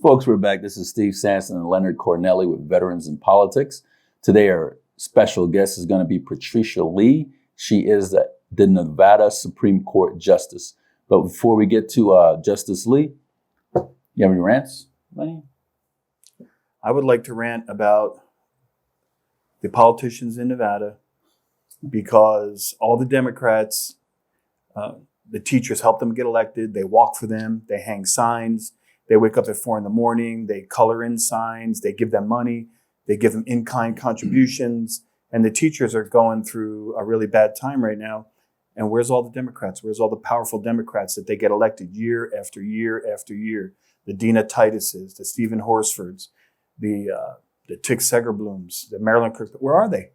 Folks, we're back. This is Steve Sanson and Leonard Cornelli with Veterans in Politics. Today, our special guest is going to be Patricia Lee. She is the Nevada Supreme Court Justice. But before we get to Justice Lee, you have any rants, Lenny? I would like to rant about the politicians in Nevada because all the Democrats, the teachers help them get elected. They walk for them. They hang signs. They wake up at 4 a.m. They color in signs. They give them money. They give them in-kind contributions. And the teachers are going through a really bad time right now. And where's all the Democrats? Where's all the powerful Democrats that they get elected year after year after year? The Dina Tituses, the Stephen Horsfords, the Tick Segerblooms, the Marilyn Kirk. Where are they?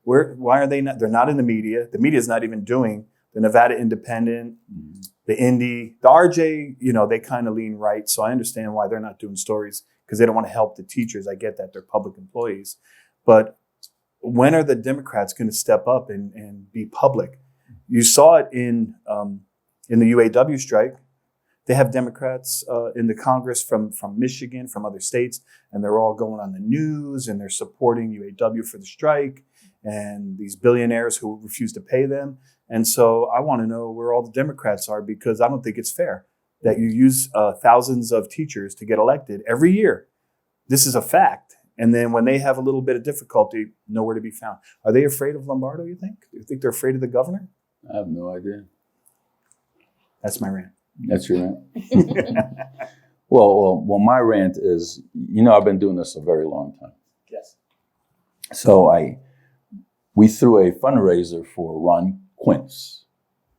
Why are they not? They're not in the media. The media is not even doing the Nevada Independent, the Indy, the RJ, they kind of lean right. So I understand why they're not doing stories because they don't want to help the teachers. I get that they're public employees. But when are the Democrats going to step up and be public? You saw it in the UAW strike. They have Democrats in the Congress from Michigan, from other states, and they're all going on the news and they're supporting UAW for the strike and these billionaires who refuse to pay them. And so I want to know where all the Democrats are because I don't think it's fair that you use thousands of teachers to get elected every year. This is a fact. And then when they have a little bit of difficulty, nowhere to be found. Are they afraid of Lombardo, you think? Do you think they're afraid of the governor? I have no idea. That's my rant. That's your rant? Well, my rant is, I've been doing this a very long time. Yes. So we threw a fundraiser for Ron Quince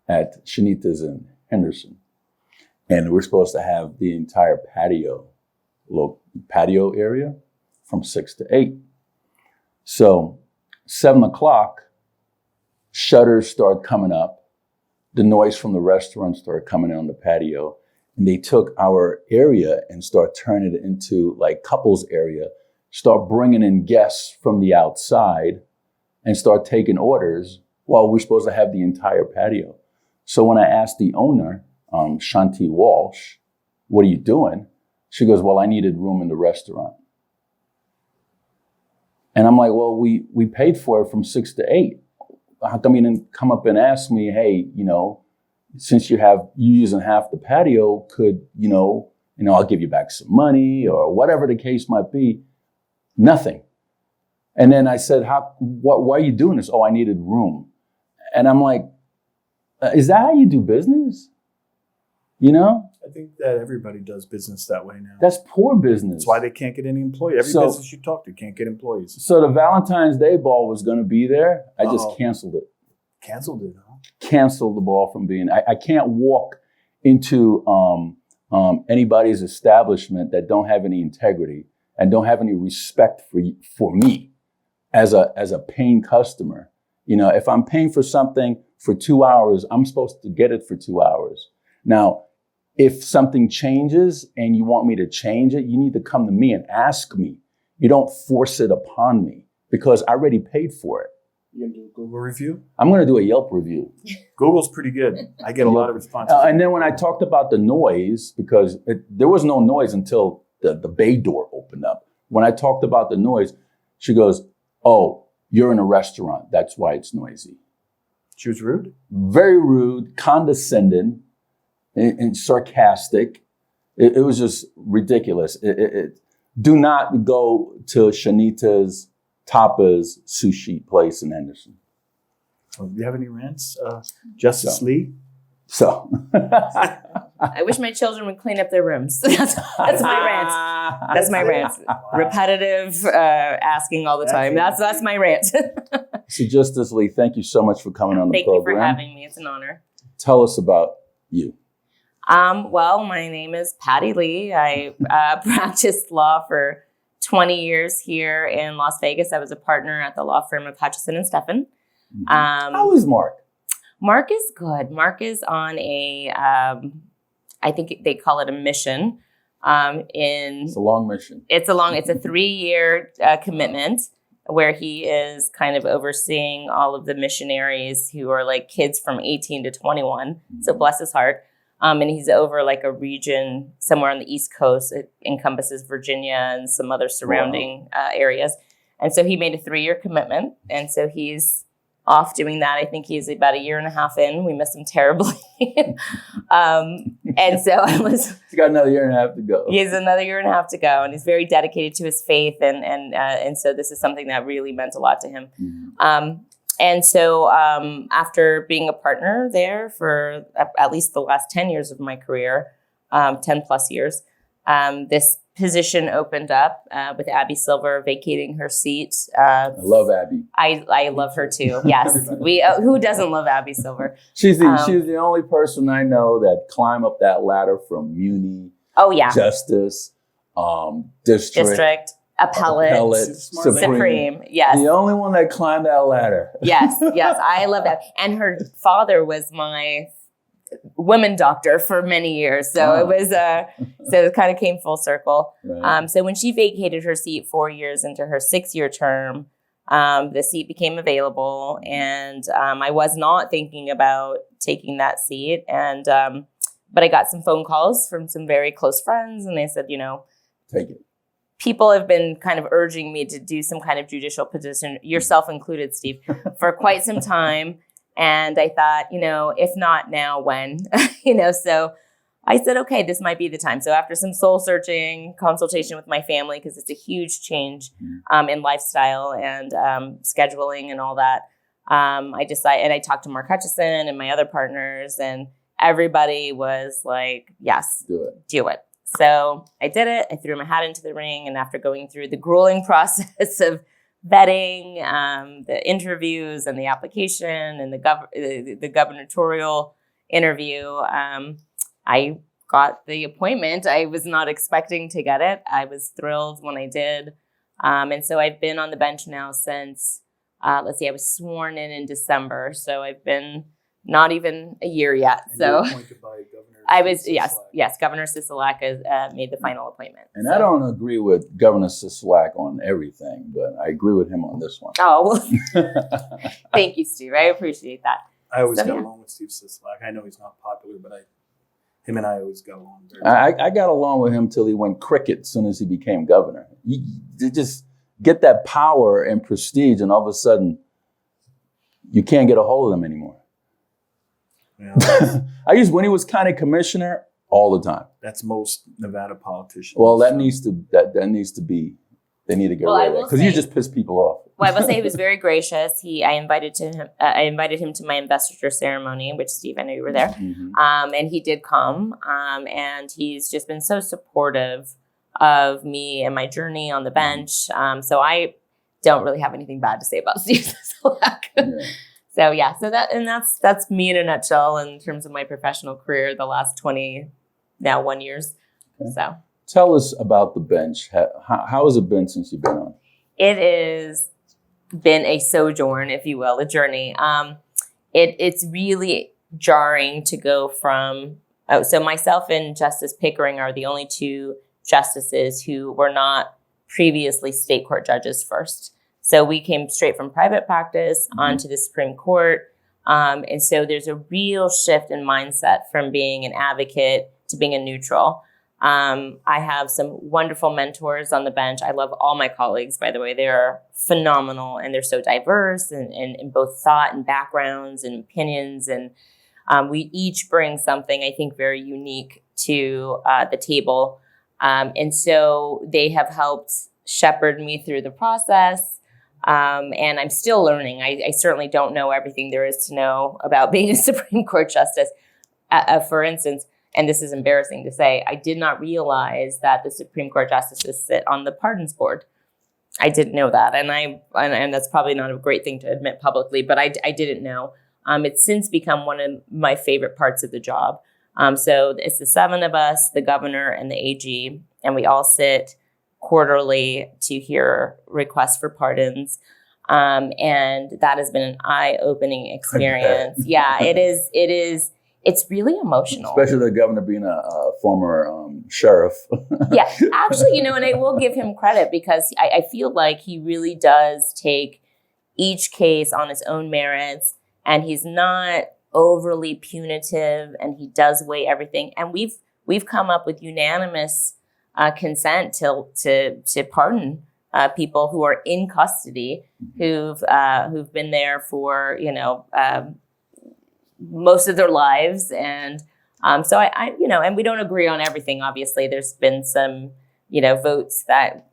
at Shanita's in Henderson. And we're supposed to have the entire patio area from 6 to 8. So 7 o'clock, shutters start coming up. The noise from the restaurant started coming in on the patio. And they took our area and start turning it into like couples area, start bringing in guests from the outside and start taking orders while we're supposed to have the entire patio. So when I asked the owner, Shanti Walsh, what are you doing? She goes, well, I needed room in the restaurant. And I'm like, well, we paid for it from 6 to 8. How come you didn't come up and ask me, hey, since you're using half the patio, could, I'll give you back some money or whatever the case might be. Nothing. And then I said, why are you doing this? Oh, I needed room. And I'm like, is that how you do business? I think that everybody does business that way now. That's poor business. That's why they can't get any employees. Every business you talk to can't get employees. So the Valentine's Day ball was going to be there. I just canceled it. Canceled it, huh? Canceled the ball from being. I can't walk into anybody's establishment that don't have any integrity and don't have any respect for me as a paying customer. If I'm paying for something for 2 hours, I'm supposed to get it for 2 hours. Now, if something changes and you want me to change it, you need to come to me and ask me. You don't force it upon me because I already paid for it. You going to do a Google review? I'm going to do a Yelp review. Google's pretty good. I get a lot of responses. And then when I talked about the noise, because there was no noise until the bay door opened up. When I talked about the noise, she goes, oh, you're in a restaurant. That's why it's noisy. She was rude? Very rude, condescending, and sarcastic. It was just ridiculous. Do not go to Shanita's Tapas sushi place in Henderson. Do you have any rants? Justice Lee? So. I wish my children would clean up their rooms. That's my rant. That's my rant. Repetitive, asking all the time. That's my rant. So Justice Lee, thank you so much for coming on the program. Thank you for having me. It's an honor. Tell us about you. Well, my name is Patty Lee. I practiced law for 20 years here in Las Vegas. I was a partner at the law firm of Patricia and Stephan. How is Mark? Mark is good. Mark is on I think they call it a mission. It's a long mission. It's a 3-year commitment where he is kind of overseeing all of the missionaries who are like kids from 18 to 21. So bless his heart. And he's over like a region somewhere on the East Coast. It encompasses Virginia and some other surrounding areas. And so he made a 3-year commitment. And so he's off doing that. I think he's about a year and a half in. We miss him terribly. And so He's got another year and a half to go. He has another year and a half to go. And he's very dedicated to his faith. And so this is something that really meant a lot to him. Mm-hmm. And so after being a partner there for at least the last 10 years of my career, 10 plus years, this position opened up with Abby Silver vacating her seat. I love Abby. I love her too. Yes. Who doesn't love Abby Silver? She's the only person I know that climbed up that ladder from Muni, Justice, District. Appellate, Supreme. Yes. The only one that climbed that ladder. Yes. I love that. And her father was my women doctor for many years. So it was, so it kind of came full circle. Right. So when she vacated her seat 4 years into her 6-year term, the seat became available, and I was not thinking about taking that seat. And, but I got some phone calls from some very close friends, and they said, take it. People have been kind of urging me to do some kind of judicial position, yourself included, Steve, for quite some time. And I thought, if not now, when? So I said, okay, this might be the time. So after some soul searching, consultation with my family, because it's a huge change in lifestyle and scheduling and all that, I decided, and I talked to Mark Hutchison and my other partners, and everybody was like, yes, do it. So I did it. I threw my hat into the ring. And after going through the grueling process of vetting, the interviews and the application and the gubernatorial interview, I got the appointment. I was not expecting to get it. I was thrilled when I did. And so I've been on the bench now since, I was sworn in December. So I've been not even a year yet. And so you were appointed by Governor I was, Sisolak. yes, Governor Sisolak made the final appointment. And I don't agree with Governor Sisolak on everything, but I agree with him on this one. Oh, well, thank you, Steve. I appreciate that. I always got along with Steve Sisolak. I know he's not popular, but him and I always got along very well. I got along with him till he went cricket as soon as he became governor. You just get that power and prestige, and all of a sudden, you can't get a hold of them anymore. Yeah, when he was county commissioner, all the time. that's most Nevada politicians. Well, that needs to be. They need to get rid of that because you just piss people off. Well, I will say he was very gracious. I invited him to my investiture ceremony, which Steve, I know you were there, and he did come. And he's just been so supportive of me and my journey on the bench. So I don't really have anything bad to say about Steve Sisolak. Yeah. So that's me in a nutshell in terms of my professional career the last 1 years. Okay. So tell us about the bench. How has it been since you've been on? it has been a sojourn, if you will, a journey. It's really jarring to go from. So myself and Justice Pickering are the only two justices who were not previously state court judges first. So we came straight from private practice onto the Supreme Court. And so there's a real shift in mindset from being an advocate to being a neutral. I have some wonderful mentors on the bench. I love all my colleagues, by the way. They're phenomenal, and they're so diverse in both thought and backgrounds and opinions. And we each bring something, I think, very unique to the table. And so they have helped shepherd me through the process. And I'm still learning. I certainly don't know everything there is to know about being a Supreme Court justice. For instance, and this is embarrassing to say, I did not realize that the Supreme Court justices sit on the pardons board. I didn't know that. And that's probably not a great thing to admit publicly, but I didn't know. It's since become one of my favorite parts of the job. So it's the 7 of us, the governor and the AG, and we all sit quarterly to hear requests for pardons. And that has been an eye-opening experience. Yeah, it is. It's really emotional. Especially the governor being a former sheriff. Yeah, actually, and I will give him credit because I feel like he really does take each case on its own merits, and he's not overly punitive and he does weigh everything. And we've come up with unanimous consent to pardon people who are in custody who've been there for most of their lives. And so I and we don't agree on everything. Obviously, there's been some votes that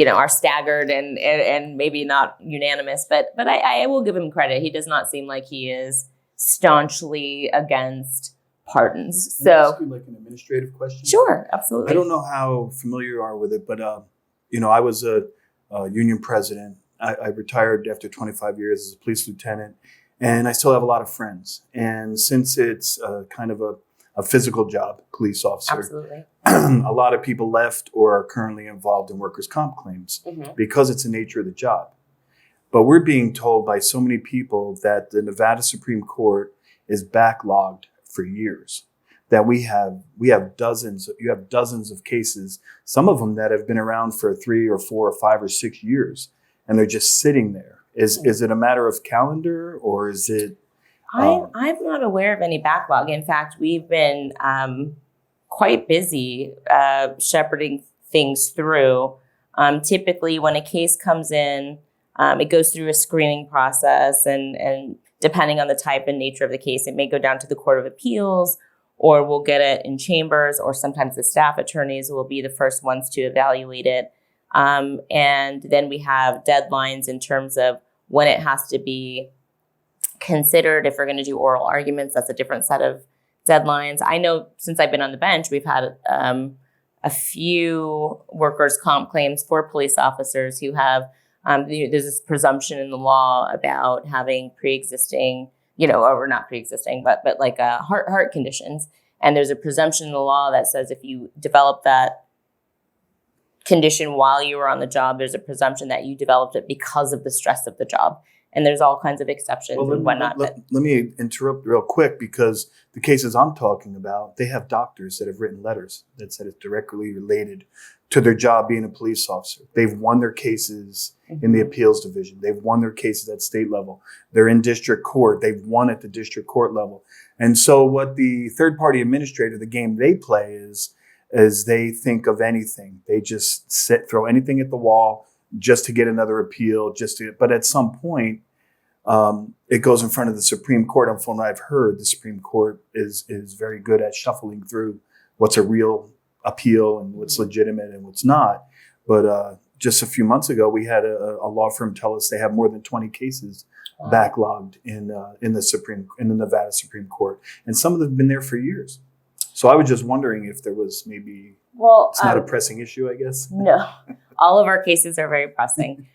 are staggered and maybe not unanimous, but I will give him credit. He does not seem like he is staunchly against pardons. Can I So ask you like an administrative question? sure, absolutely. I don't know how familiar you are with it, but I was a union president. I retired after 25 years as a police lieutenant, and I still have a lot of friends. And since it's kind of a physical job, police officer, Absolutely. a lot of people left or are currently involved in workers' comp claims because it's the nature of the job. But we're being told by so many people that the Nevada Supreme Court is backlogged for years. That you have dozens of cases, some of them that have been around for 3 or 4 or 5 or 6 years, and they're just sitting there. Is it a matter of calendar, or is it? I'm not aware of any backlog. In fact, we've been quite busy shepherding things through. Typically, when a case comes in, it goes through a screening process, and depending on the type and nature of the case, it may go down to the Court of Appeals, or we'll get it in chambers, or sometimes the staff attorneys will be the first ones to evaluate it. And then we have deadlines in terms of when it has to be considered. If we're going to do oral arguments, that's a different set of deadlines. I know since I've been on the bench, we've had a few workers' comp claims for police officers who have, there's this presumption in the law about having pre-existing, or not pre-existing, but like heart conditions. And there's a presumption in the law that says if you develop that condition while you were on the job, there's a presumption that you developed it because of the stress of the job. And there's all kinds of exceptions and whatnot. Let me interrupt real quick, because the cases I'm talking about, they have doctors that have written letters that said it's directly related to their job being a police officer. They've won their cases in the appeals division. They've won their cases at state level. They're in district court. They've won at the district court level. And so what the third party administrator, the game they play is they think of anything. They just throw anything at the wall just to get another appeal, but at some point, it goes in front of the Supreme Court. And from what I've heard, the Supreme Court is very good at shuffling through what's a real appeal and what's legitimate and what's not. But just a few months ago, we had a law firm tell us they have more than 20 cases backlogged in the Nevada Supreme Court, and some of them have been there for years. So I was just wondering if there was maybe it's not a pressing issue, I guess. No, all of our cases are very pressing.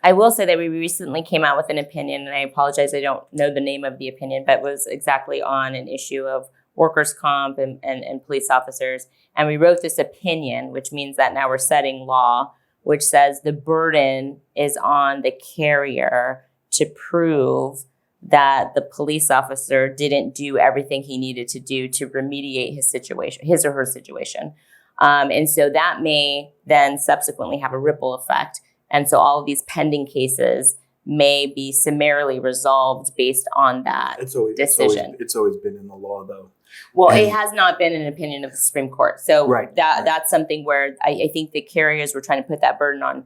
I will say that we recently came out with an opinion, and I apologize, I don't know the name of the opinion, but it was exactly on an issue of workers' comp and police officers. And we wrote this opinion, which means that now we're setting law, which says the burden is on the carrier to prove that the police officer didn't do everything he needed to do to remediate his or her situation. And so that may then subsequently have a ripple effect. And so all of these pending cases may be summarily resolved based on that decision. It's always been in the law, though. Well, it has not been an opinion of the Supreme Court. So that's something where I think the carriers were trying to put that burden on,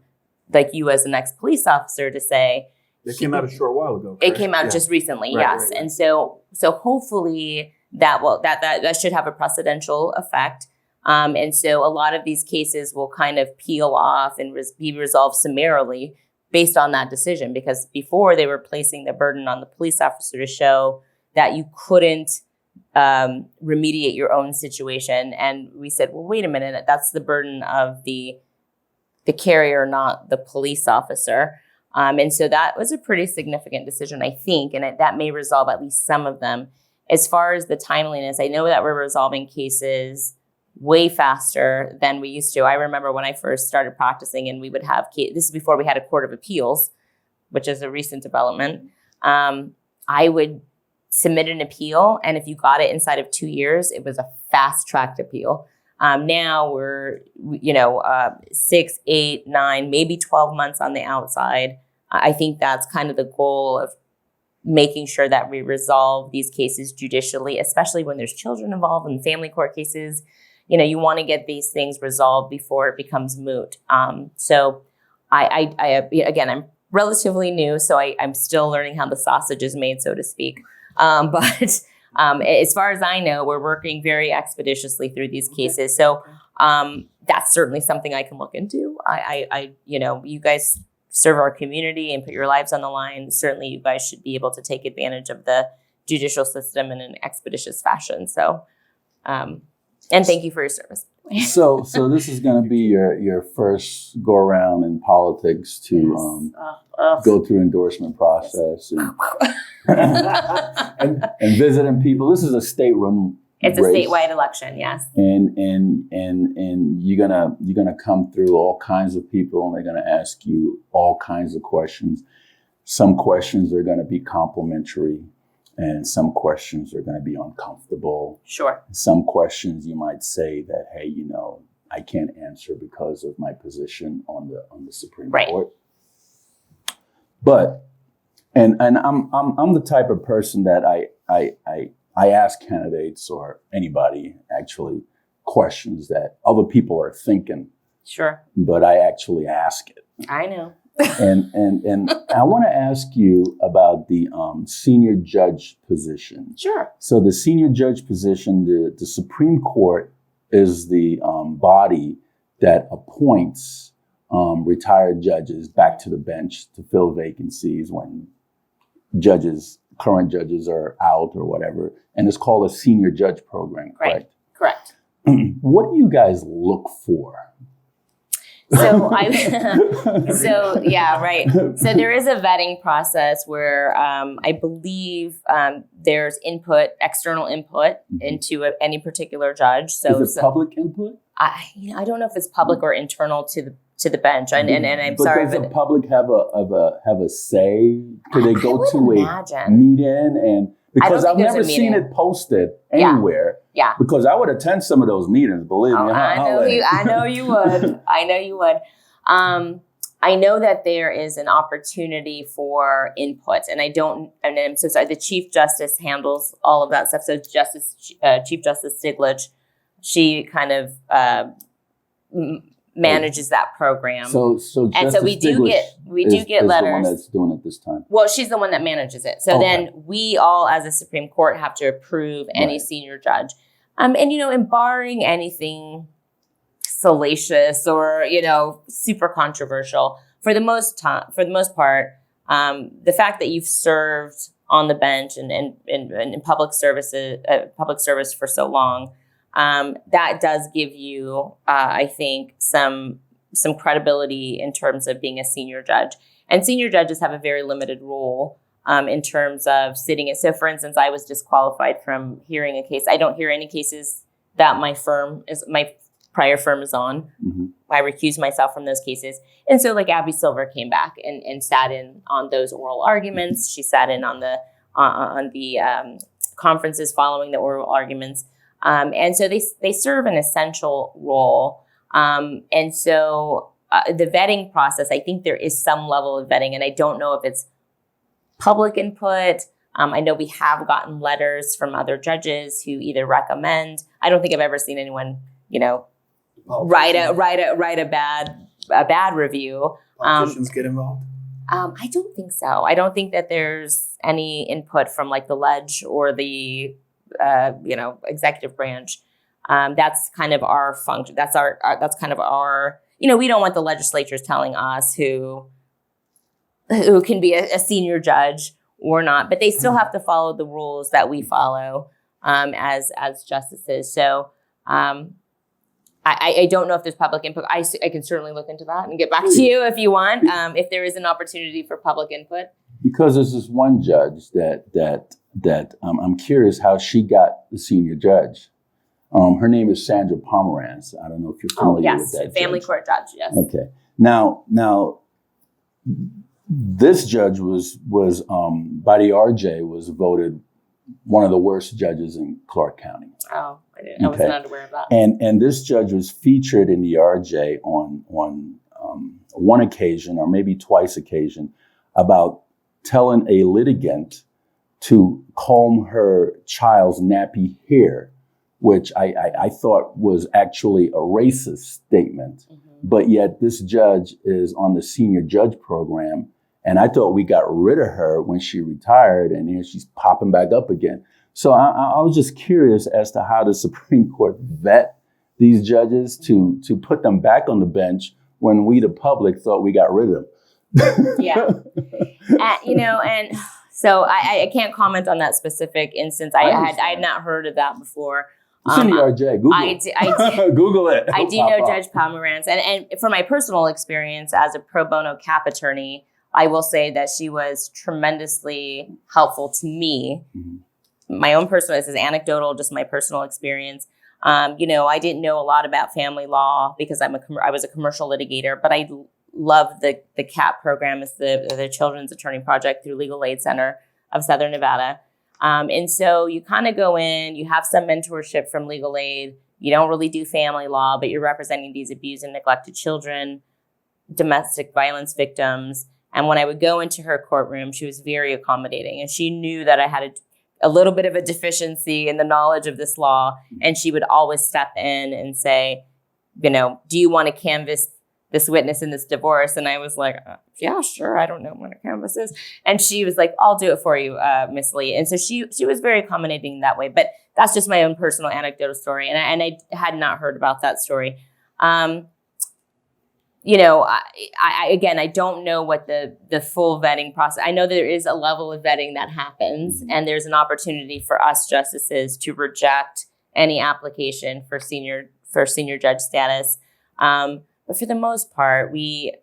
like you as an ex-police officer, to say. It came out a short while ago. Correct? It came out just recently, yes. Right. And so hopefully that should have a precedential effect. And so a lot of these cases will kind of peel off and be resolved summarily based on that decision, because before they were placing the burden on the police officer to show that you couldn't remediate your own situation. And we said, well, wait a minute, that's the burden of the carrier, not the police officer. And so that was a pretty significant decision, I think, and that may resolve at least some of them. As far as the timeliness, I know that we're resolving cases way faster than we used to. I remember when I first started practicing, and we would have this is before we had a Court of Appeals, which is a recent development. I would submit an appeal, and if you got it inside of 2 years, it was a fast-tracked appeal. Now we're 6, 8, 9, maybe 12 months on the outside. I think that's kind of the goal of making sure that we resolve these cases judicially, especially when there's children involved in family court cases. You want to get these things resolved before it becomes moot. So I again, I'm relatively new, so I'm still learning how the sausage is made, so to speak. But as far as I know, we're working very expeditiously through these cases. So that's certainly something I can look into. You guys serve our community and put your lives on the line. Certainly, you guys should be able to take advantage of the judicial system in an expeditious fashion. So, and thank you for your service. So this is going to be your first go around in politics to go through endorsement process and visiting people. This is a state-run It's race. A statewide election, yes. And you're gonna come through all kinds of people, and they're gonna ask you all kinds of questions. Some questions are gonna be complimentary, and some questions are gonna be uncomfortable. Sure. Some questions you might say that, hey, I can't answer because of my position on the Supreme Court. But and I'm the type of person that I ask candidates or anybody actually questions that other people are thinking. Sure. But I actually ask it. I know. and I want to ask you about the senior judge position. Sure. So the senior judge position, the Supreme Court is the body that appoints retired judges back to the bench to fill vacancies when current judges are out or whatever. And it's called a senior judge program, correct? Correct. What do you guys look for? So yeah, right. So there is a vetting process where I believe there's external input into any particular judge. So is it public input? I don't know if it's public or internal to the bench. And I'm sorry, does the public have a say? Could they go to a imagine. meeting and because I've never seen meeting. it posted anywhere. Yeah. Because I would attend some of those meetings, believe me. I know you would. I know you would. I know that there is an opportunity for input, and I'm so sorry. The Chief Justice handles all of that stuff. So Chief Justice Stiglitz, she kind of manages that program. So we do get letters. The one that's doing it this time. Well, she's the one that manages it. So then we all, as a Supreme Court, have to approve any senior judge. And barring anything salacious or, super controversial, for the most part, the fact that you've served on the bench and in public service for so long, that does give you, I think, some credibility in terms of being a senior judge. And senior judges have a very limited role in terms of sitting it. So, for instance, I was disqualified from hearing a case. I don't hear any cases that my prior firm is on. Mm-hmm. I recused myself from those cases. And so, like, Abby Silver came back and sat in on those oral arguments. She sat in on the conferences following the oral arguments. And so they serve an essential role. And so the vetting process, I think there is some level of vetting, and I don't know if it's public input. I know we have gotten letters from other judges who either recommend. I don't think I've ever seen anyone, write a bad review. Politicians get involved? I don't think so. I don't think that there's any input from like the ledge or the executive branch. That's kind of our function. That's kind of our, we don't want the legislatures telling us who can be a senior judge or not, but they still have to follow the rules that we follow as justices. So I don't know if there's public input. I can certainly look into that and get back to you if you want, if there is an opportunity for public input. Because there's this one judge that I'm curious how she got the senior judge. Her name is Sandra Pomerantz. I don't know if you're familiar with that. Family judge. court judge. Yes. Okay. Now, this judge was by the RJ was voted one of the worst judges in Clark County. Oh, I was not aware of that. And this judge was featured in the RJ on one occasion or maybe twice occasion about telling a litigant to comb her child's nappy hair, which I thought was actually a racist statement. But yet this judge is on the senior judge program. And I thought we got rid of her when she retired, and here she's popping back up again. So I was just curious as to how the Supreme Court vet these judges to put them back on the bench when we, the public, thought we got rid of them. Yeah. And so I can't comment on that specific instance. I had not heard of that before. It's in the RJ. Google it. Google it. I do know Judge Pomerantz. And from my personal experience as a pro bono cap attorney, I will say that she was tremendously helpful to me. My own personal, this is anecdotal, just my personal experience. I didn't know a lot about family law because I was a commercial litigator, but I love the CAP program. It's the Children's Attorney Project through Legal Aid Center of Southern Nevada. And so you kind of go in, you have some mentorship from legal aid. You don't really do family law, but you're representing these abused and neglected children, domestic violence victims. And when I would go into her courtroom, she was very accommodating, and she knew that I had a little bit of a deficiency in the knowledge of this law. And she would always step in and say, do you want to canvass this witness in this divorce? And I was like, yeah, sure. I don't know what a canvas is. And she was like, I'll do it for you, Miss Lee. And so she was very accommodating that way. But that's just my own personal anecdotal story. And I had not heard about that story. I don't know what the full vetting process. I know there is a level of vetting that happens, and there's an opportunity for us justices to reject any application for senior judge status. But for the most part, we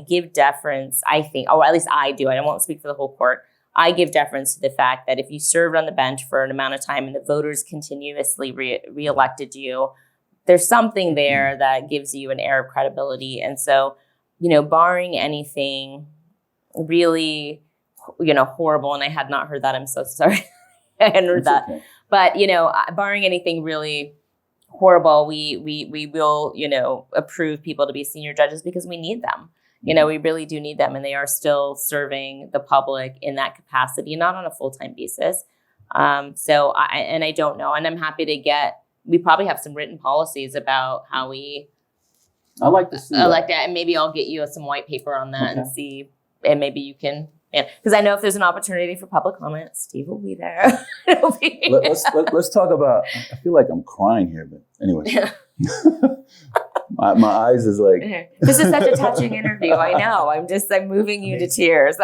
give deference, I think, or at least I do. I won't speak for the whole court. I give deference to the fact that if you served on the bench for an amount of time and the voters continuously reelected you, there's something there that gives you an air of credibility. And so, barring anything really, horrible, and I had not heard that. I'm so sorry. I hadn't heard that. Okay. But, barring anything really horrible, we will, approve people to be senior judges because we need them. We really do need them, and they are still serving the public in that capacity, not on a full-time basis. So I don't know, and I'm happy to we probably have some written policies about how we I like to see elect that, and maybe I'll get you some white paper on that and see, and maybe you can. Because I know if there's an opportunity for public comment, Steve will be there. Let's talk about. I feel like I'm crying here, but anyway, my eyes is like. This is such a touching interview. I know. I'm moving you to tears.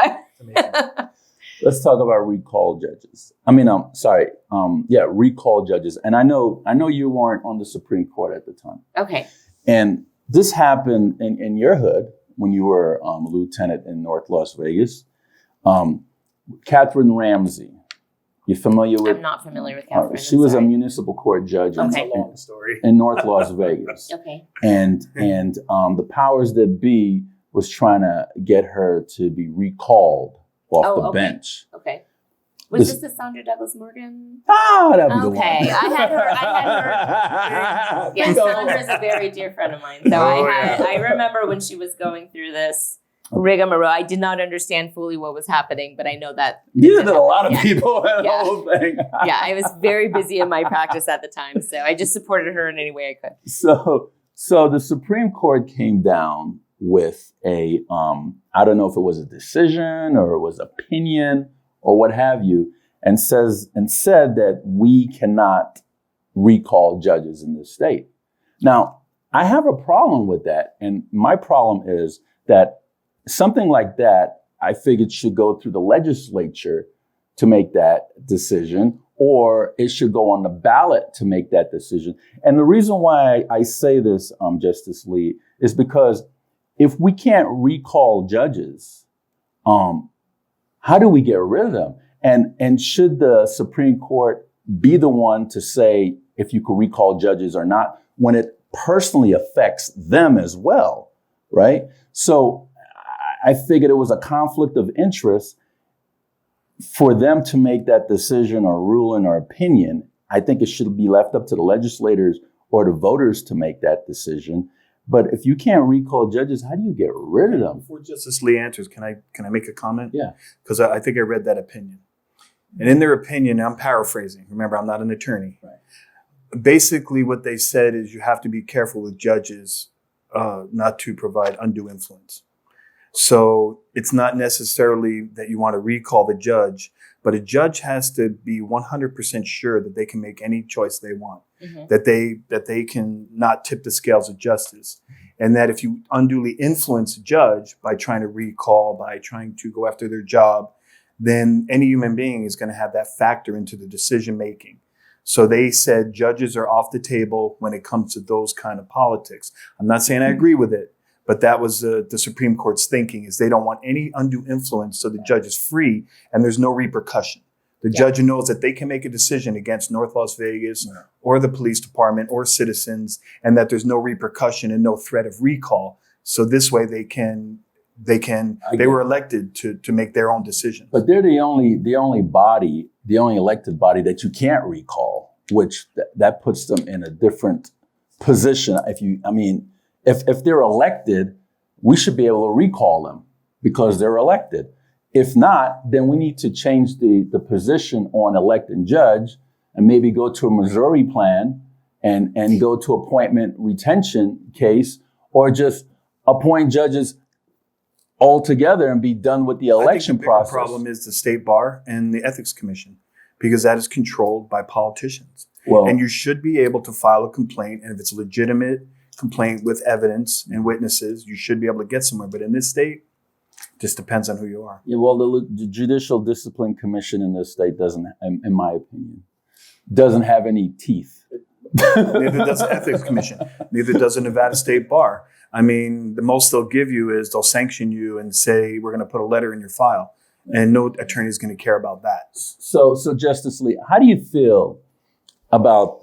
Let's talk about recall judges. Recall judges. And I know you weren't on the Supreme Court at the time. Okay. And this happened in your hood when you were a lieutenant in North Las Vegas. Catherine Ramsey. You familiar with? I'm not familiar with Catherine. She was a municipal court judge in North Las Vegas. Okay. And the powers that be was trying to get her to be recalled off the bench. Okay. Was this the Sandra Douglas Morgan? That'd be the one. Okay. I had her. Yeah, Sandra's a very dear friend of mine. So I remember when she was going through this rigmarole. I did not understand fully what was happening, but I know that. Neither did a lot of people. The whole thing. Yeah, I was very busy in my practice at the time, so I just supported her in any way I could. So the Supreme Court came down with a, I don't know if it was a decision or it was opinion or what have you, and said that we cannot recall judges in this state. Now, I have a problem with that, and my problem is that something like that, I figured should go through the legislature to make that decision, or it should go on the ballot to make that decision. And the reason why I say this, Justice Lee, is because if we can't recall judges, how do we get rid of them? And should the Supreme Court be the one to say if you could recall judges or not, when it personally affects them as well, right? So I figured it was a conflict of interest for them to make that decision or ruling or opinion. I think it should be left up to the legislators or the voters to make that decision. But if you can't recall judges, how do you get rid of them? Before Justice Lee answers, can I make a comment? Yeah. Because I think I read that opinion. And in their opinion, I'm paraphrasing. Remember, I'm not an attorney. Right. Basically, what they said is you have to be careful with judges not to provide undue influence. So it's not necessarily that you want to recall the judge, but a judge has to be 100% sure that they can make any choice they want, that they can not tip the scales of justice. And that if you unduly influence a judge by trying to recall, by trying to go after their job, then any human being is going to have that factor into the decision making. So they said judges are off the table when it comes to those kind of politics. I'm not saying I agree with it, but that was the Supreme Court's thinking, is they don't want any undue influence, so the judge is free and there's no repercussion. The judge knows that they can make a decision against North Las Vegas or the police department or citizens, and that there's no repercussion and no threat of recall. So this way they were elected to make their own decisions. But they're the only elected body that you can't recall, which that puts them in a different position. If they're elected, we should be able to recall them because they're elected. If not, then we need to change the position on elected judge and maybe go to a Missouri plan and go to appointment retention case, or just appoint judges altogether and be done with the election process. The problem is the state bar and the ethics commission, because that is controlled by politicians. Well, and you should be able to file a complaint, and if it's a legitimate complaint with evidence and witnesses, you should be able to get somewhere. But in this state, it just depends on who you are. Yeah, well, the Judicial Discipline Commission in this state doesn't, in my opinion, doesn't have any teeth. Neither does the Ethics Commission. Neither does the Nevada State Bar. I mean, the most they'll give you is they'll sanction you and say, we're going to put a letter in your file. And no attorney is going to care about that. So Justice Lee, how do you feel about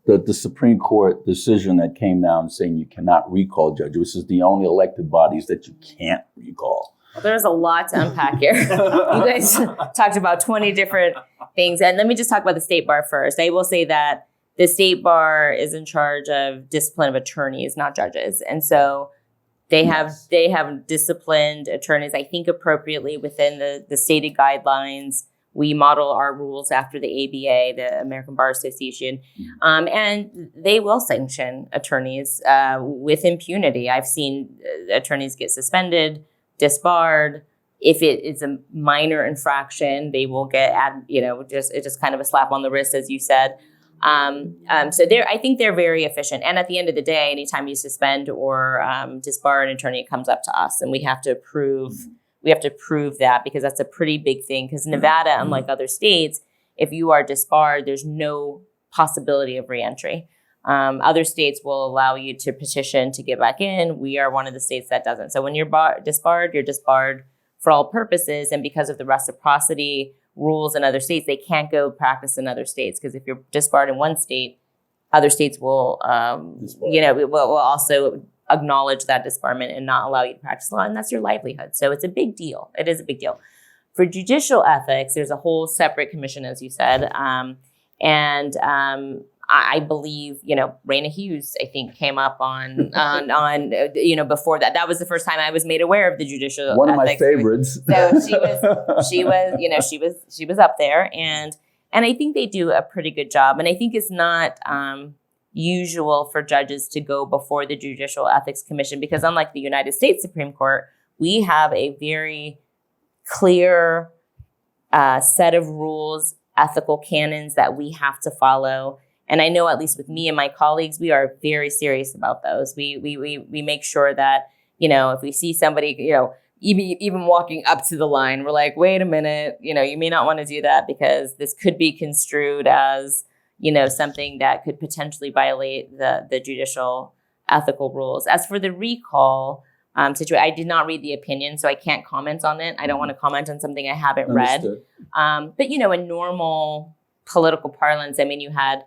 the Supreme Court decision that came down saying you cannot recall judges, which is the only elected bodies that you can't recall? Well, there's a lot to unpack here. You guys talked about 20 different things. And let me just talk about the state bar first. I will say that the state bar is in charge of discipline of attorneys, not judges. And so they have disciplined attorneys, I think, appropriately within the stated guidelines. We model our rules after the ABA, the American Bar Association, and they will sanction attorneys with impunity. I've seen attorneys get suspended, disbarred. If it is a minor infraction, they will get, just kind of a slap on the wrist, as you said. So I think they're very efficient. And at the end of the day, anytime you suspend or disbar an attorney, it comes up to us, and we have to prove that, because that's a pretty big thing. Because Nevada, unlike other states, if you are disbarred, there's no possibility of reentry. Other states will allow you to petition to get back in. We are one of the states that doesn't. So when you're disbarred, you're disbarred for all purposes. And because of the reciprocity rules in other states, they can't go practice in other states. Because if you're disbarred in one state, other states will, will also acknowledge that disbarment and not allow you to practice law, and that's your livelihood. So it's a big deal. It is a big deal. For judicial ethics, there's a whole separate commission, as you said, I believe, Raina Hughes, I think, came up on before that. That was the first time I was made aware of the judicial one of ethics. my favorites. So she was up there, and I think they do a pretty good job. And I think it's not usual for judges to go before the Judicial Ethics Commission, because unlike the United States Supreme Court, we have a very clear set of rules, ethical canons that we have to follow. And I know, at least with me and my colleagues, we are very serious about those. We make sure that, if we see somebody, even walking up to the line, we're like, wait a minute, you may not want to do that, because this could be construed as something that could potentially violate the judicial ethical rules. As for the recall situation, I did not read the opinion, so I can't comment on it. I don't want to comment on something I haven't read. But, in normal political parlance, you had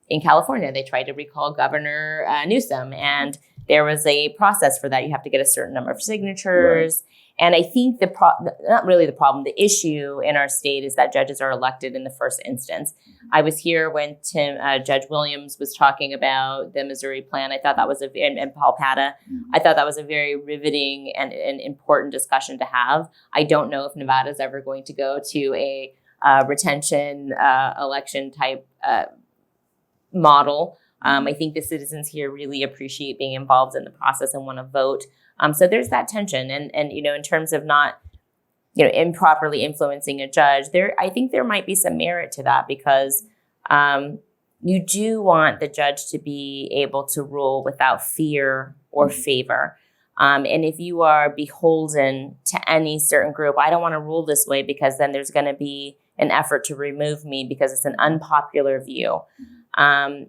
in California, they tried to recall Governor Newsom, and there was a process for that. You have to get a certain number of signatures. Right. And I think not really the problem, the issue in our state is that judges are elected in the first instance. I was here when Judge Williams was talking about the Missouri plan. I thought that was and Paul Pata. I thought that was a very riveting and important discussion to have. I don't know if Nevada is ever going to go to a retention election type model. I think the citizens here really appreciate being involved in the process and want to vote. So there's that tension, and in terms of not improperly influencing a judge, I think there might be some merit to that, because you do want the judge to be able to rule without fear or favor. And if you are beholden to any certain group, I don't want to rule this way because then there's going to be an effort to remove me because it's an unpopular view. So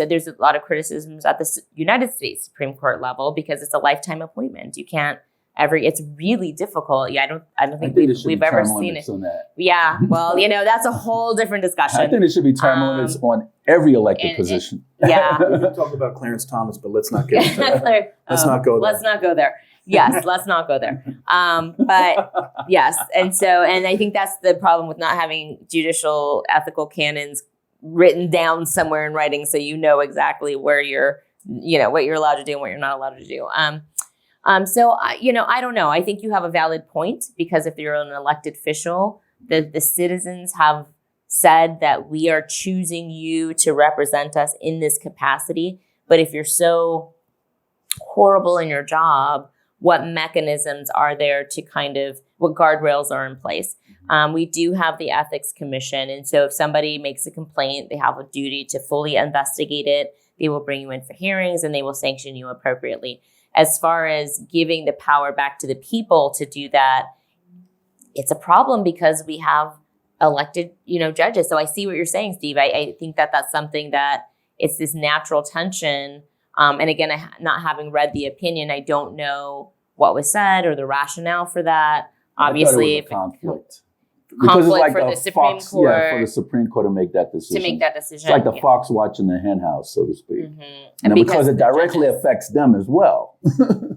there's a lot of criticisms at the United States Supreme Court level because it's a lifetime appointment. You can't it's really difficult. Yeah, I don't think we've ever seen it. On that. Yeah, well, that's a whole different discussion. I think there should be term limits on every elected position. Yeah. We can talk about Clarence Thomas, but let's not get into that. Let's not go there. Let's not go there. Yes, let's not go there. But yes, and I think that's the problem with not having judicial ethical canons written down somewhere in writing, so you know exactly where what you're allowed to do and what you're not allowed to do. I don't know. I think you have a valid point, because if you're an elected official, the citizens have said that we are choosing you to represent us in this capacity. But if you're so horrible in your job, what mechanisms are there to what guardrails are in place? We do have the Ethics Commission. And so if somebody makes a complaint, they have a duty to fully investigate it. They will bring you in for hearings and they will sanction you appropriately. As far as giving the power back to the people to do that, it's a problem because we have elected, judges. So I see what you're saying, Steve. I think that that's something that it's this natural tension. And again, not having read the opinion, I don't know what was said or the rationale for that. Obviously, I thought it was a conflict. Conflict for the Supreme Court. Yeah, for the Supreme Court to make that decision. It's like the fox watching the hen house, so to speak. Mm-hmm. And because it directly affects them as well.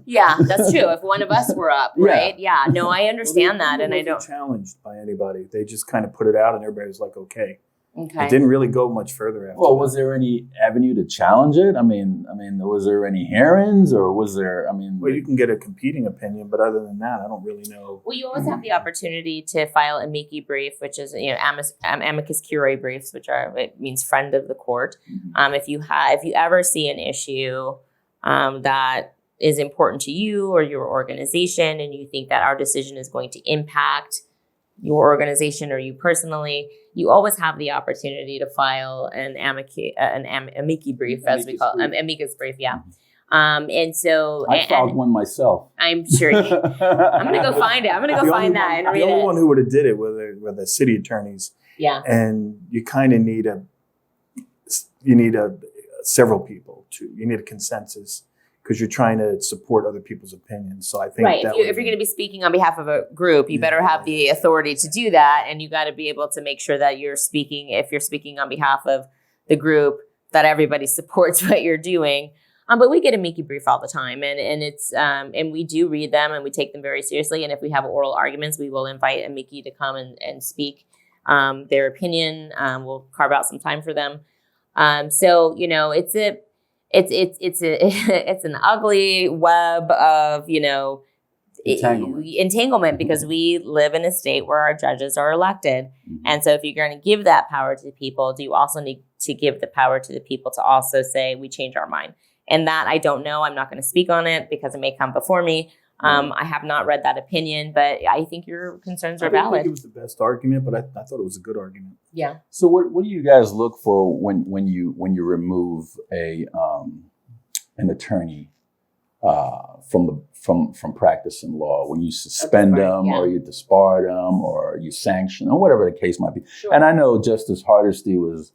Yeah, that's true. If one of us were up, right? Yeah. No, I understand that. And I don't. Challenged by anybody. They just kind of put it out and everybody was like, okay. Okay. It didn't really go much further after Well, was there any avenue to challenge it? I mean, was there any hearings or was there, Well, you can get a competing opinion, but other than that, I don't really know. Well, you always have the opportunity to file amici brief, which is, amicus curiae briefs, it means friend of the court. Mm-hmm. If you ever see an issue that is important to you or your organization, and you think that our decision is going to impact your organization or you personally, you always have the opportunity to file an amici brief, as we call it, amicus brief. Yeah. And so I filed one myself. I'm sure. I'm going to go find it. I'm going to go find that and read it. The only one who would have did it were the city attorneys. Yeah. And you kind of need several people you need a consensus, because you're trying to support other people's opinions. So I think right. If you're going to be speaking on behalf of a group, you better have the authority to do that, and you got to be able to make sure that you're speaking. If you're speaking on behalf of the group, that everybody supports what you're doing. But we get amici brief all the time, and it's and we do read them and we take them very seriously. And if we have oral arguments, we will invite amici to come and speak their opinion. We'll carve out some time for them. It's an ugly web of, entanglement, because we live in a state where our judges are elected. Mm-hmm. And so if you're going to give that power to the people, do you also need to give the power to the people to also say, we change our mind? And that I don't know. I'm not going to speak on it because it may come before me. I have not read that opinion, but I think your concerns are valid. I think it was the best argument, but I thought it was a good argument. Yeah. So what do you guys look for when you remove an attorney from practicing law? When you suspend them, or you disbar them, or you sanction them, whatever the case might be. Sure. And I know Justice Hardesty was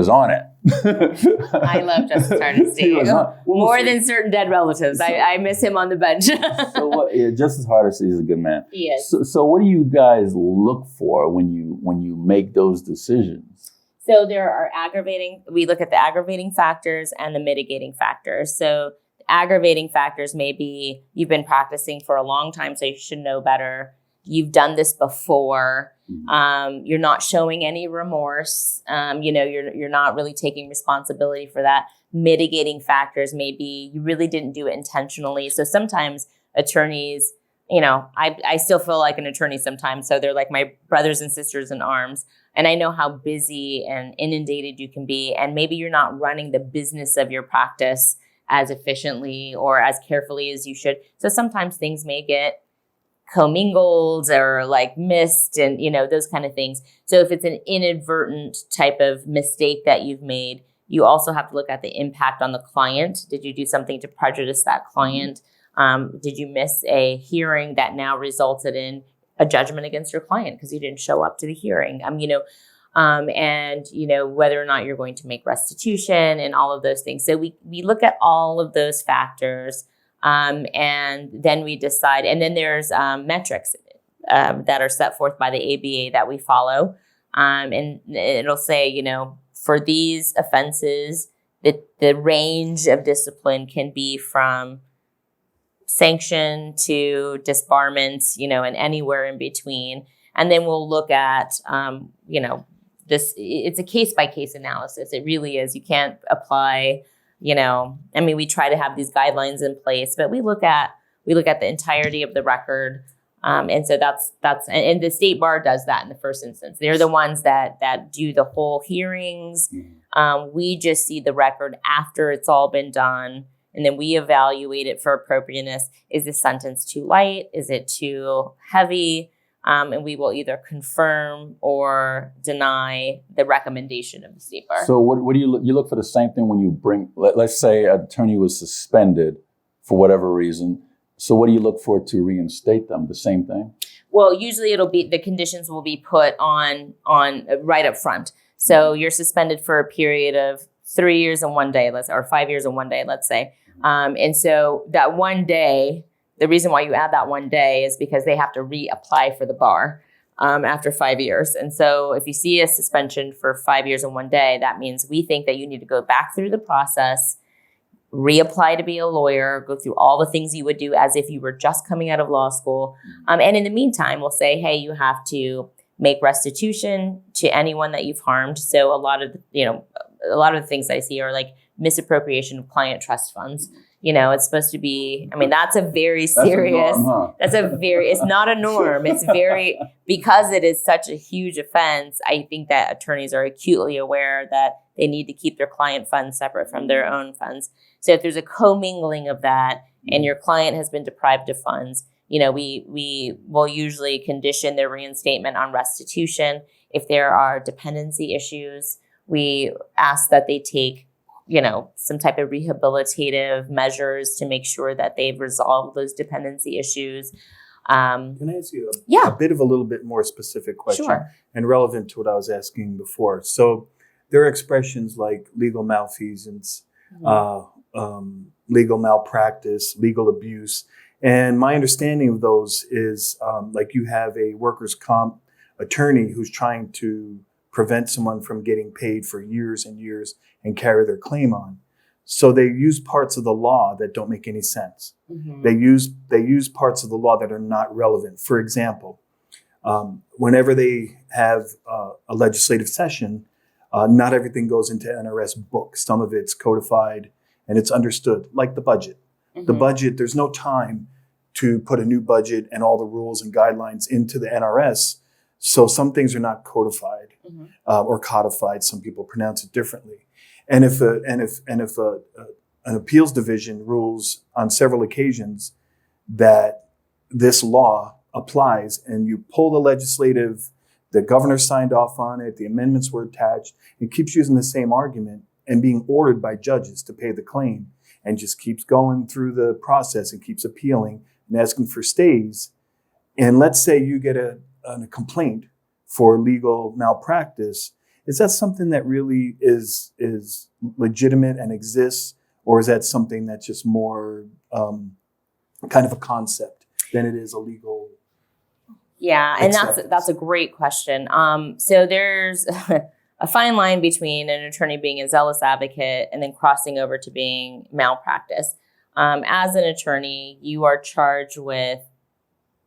on it. I love Justice Hardesty more than certain dead relatives. I miss him on the bench. Justice Hardesty is a good man. He is. So what do you guys look for when you make those decisions? So we look at the aggravating factors and the mitigating factors. So the aggravating factors may be you've been practicing for a long time, so you should know better. You've done this before. You're not showing any remorse. You're not really taking responsibility for that. Mitigating factors may be you really didn't do it intentionally. So sometimes attorneys, I still feel like an attorney sometimes. So they're like my brothers and sisters in arms. And I know how busy and inundated you can be. And maybe you're not running the business of your practice as efficiently or as carefully as you should. So sometimes things may get commingled or like missed and, those kind of things. So if it's an inadvertent type of mistake that you've made, you also have to look at the impact on the client. Did you do something to prejudice that client? Did you miss a hearing that now resulted in a judgment against your client because you didn't show up to the hearing? And whether or not you're going to make restitution and all of those things. So we look at all of those factors, and then we decide. And then there's metrics that are set forth by the ABA that we follow, and it'll say, for these offenses, the range of discipline can be from sanction to disbarments, and anywhere in between. And then we'll look at, this, it's a case-by-case analysis. It really is. You can't apply, we try to have these guidelines in place, but we look at the entirety of the record. And so that's, and the state bar does that in the first instance. They're the ones that do the whole hearings. We just see the record after it's all been done. And then we evaluate it for appropriateness. Is the sentence too light? Is it too heavy? And we will either confirm or deny the recommendation of the state bar. So what do you look? You look for the same thing when you bring, let's say an attorney was suspended for whatever reason. So what do you look for to reinstate them? The same thing? Well, usually the conditions will be put on right up front. So you're suspended for a period of 3 years and 1 day, or 5 years and 1 day, let's say. And so that 1 day, the reason why you add that 1 day is because they have to reapply for the bar after 5 years. And so if you see a suspension for 5 years and 1 day, that means we think that you need to go back through the process, reapply to be a lawyer, go through all the things you would do as if you were just coming out of law school. And in the meantime, we'll say, hey, you have to make restitution to anyone that you've harmed. So a lot of the things I see are like misappropriation of client trust funds. It's supposed to be, that's a very serious, it's not a norm. It's because it is such a huge offense. I think that attorneys are acutely aware that they need to keep their client funds separate from their own funds. So if there's a commingling of that and your client has been deprived of funds, we will usually condition their reinstatement on restitution. If there are dependency issues, we ask that they take, some type of rehabilitative measures to make sure that they've resolved those dependency issues. Can I ask you a little bit more specific question? Sure. And relevant to what I was asking before? So there are expressions like legal malfeasance, legal malpractice, legal abuse. And my understanding of those is like you have a workers' comp attorney who's trying to prevent someone from getting paid for years and years and carry their claim on. So they use parts of the law that don't make any sense. Mm-hmm. They use parts of the law that are not relevant. For example, whenever they have a legislative session, not everything goes into NRS books. Some of it's codified and it's understood, like the budget. Mm-hmm. The budget, there's no time to put a new budget and all the rules and guidelines into the NRS. So some things are not codified or codified. Some people pronounce it differently. And if an appeals division rules on several occasions that this law applies, and you pull the governor signed off on it, the amendments were attached, and keeps using the same argument and being ordered by judges to pay the claim, and just keeps going through the process and keeps appealing and asking for stays. And let's say you get a complaint for legal malpractice. Is that something that really is legitimate and exists, or is that something that's just more kind of a concept than it is a legal? Yeah, and that's a great question. So there's a fine line between an attorney being a zealous advocate and then crossing over to being malpractice. As an attorney, you are charged with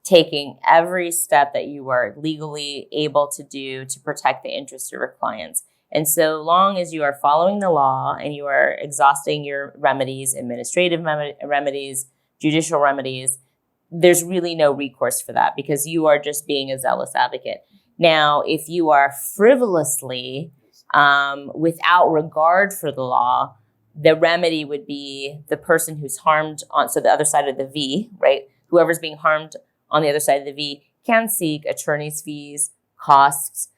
taking every step that you are legally able to do to protect the interests of your clients. And so long as you are following the law and you are exhausting your remedies, administrative remedies, judicial remedies, there's really no recourse for that because you are just being a zealous advocate. Now, if you are frivolously, without regard for the law, the remedy would be the person who's harmed on, so the other side of the V, right? Whoever's being harmed on the other side of the V can seek attorney's fees, costs,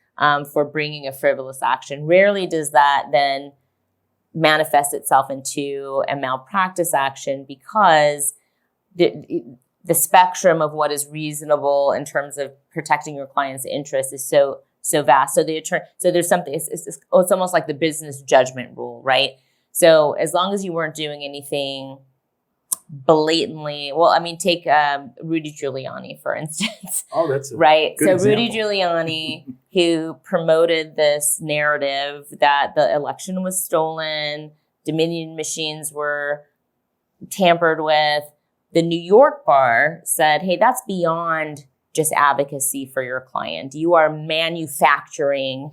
for bringing a frivolous action. Rarely does that then manifest itself into a malpractice action because the spectrum of what is reasonable in terms of protecting your client's interest is so vast. So there's something. It's almost like the business judgment rule, right? So as long as you weren't doing anything blatantly, well, I mean, take Rudy Giuliani for instance. Oh, that's a right. good So example. Rudy Giuliani, who promoted this narrative that the election was stolen, Dominion machines were tampered with. The New York bar said, hey, that's beyond just advocacy for your client. You are manufacturing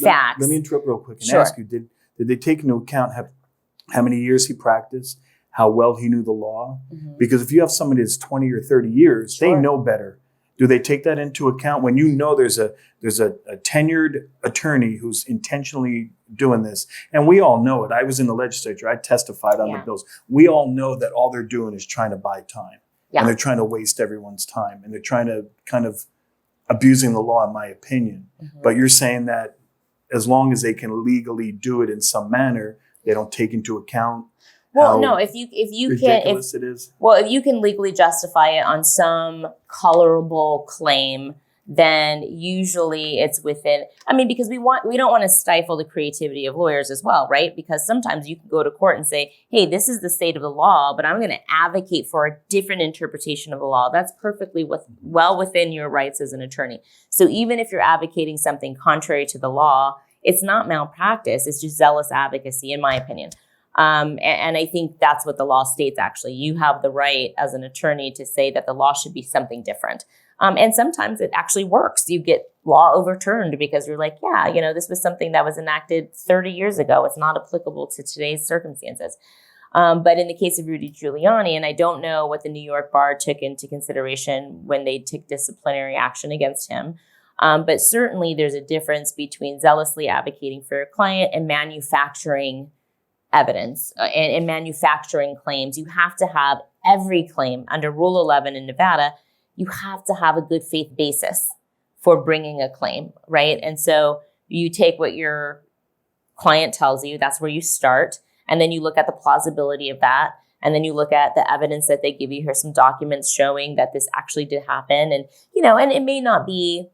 facts. Let me interrupt real quick and Sure. ask you, did they take into account how many years he practiced, how well he knew the law? Mhm. Because if you have somebody that's 20 or 30 years, they Sure. know better. Do they take that into account when you know there's a tenured attorney who's intentionally doing this? And we all know it. I was in the legislature. I testified on the Yeah. bills. We all know that all they're doing is trying to buy time. Yeah. And they're trying to waste everyone's time. And they're trying to kind of abusing the law, in my opinion. Mhm. But you're saying that as long as they can legally do it in some manner, they don't take into account Well, how no, if you can, ridiculous it is. well, if you can legally justify it on some colorable claim, then usually it's within. I mean, because we don't want to stifle the creativity of lawyers as well, right? Because sometimes you can go to court and say, "Hey, this is the state of the law, but I'm going to advocate for a different interpretation of the law." That's perfectly well within your rights as an attorney. So even if you're advocating something contrary to the law, it's not malpractice; it's just zealous advocacy, in my opinion. And I think that's what the law states, actually. You have the right as an attorney to say that the law should be something different. And sometimes it actually works. You get law overturned because you're like, yeah, this was something that was enacted 30 years ago. It's not applicable to today's circumstances. But in the case of Rudy Giuliani, and I don't know what the New York bar took into consideration when they took disciplinary action against him, but certainly there's a difference between zealously advocating for your client and manufacturing evidence and manufacturing claims. You have to have every claim under Rule 11 in Nevada. You have to have a good faith basis for bringing a claim, right? And so you take what your client tells you, that's where you start. And then you look at the plausibility of that. And then you look at the evidence that they give you. Here's some documents showing that this actually did happen. And, and it may not be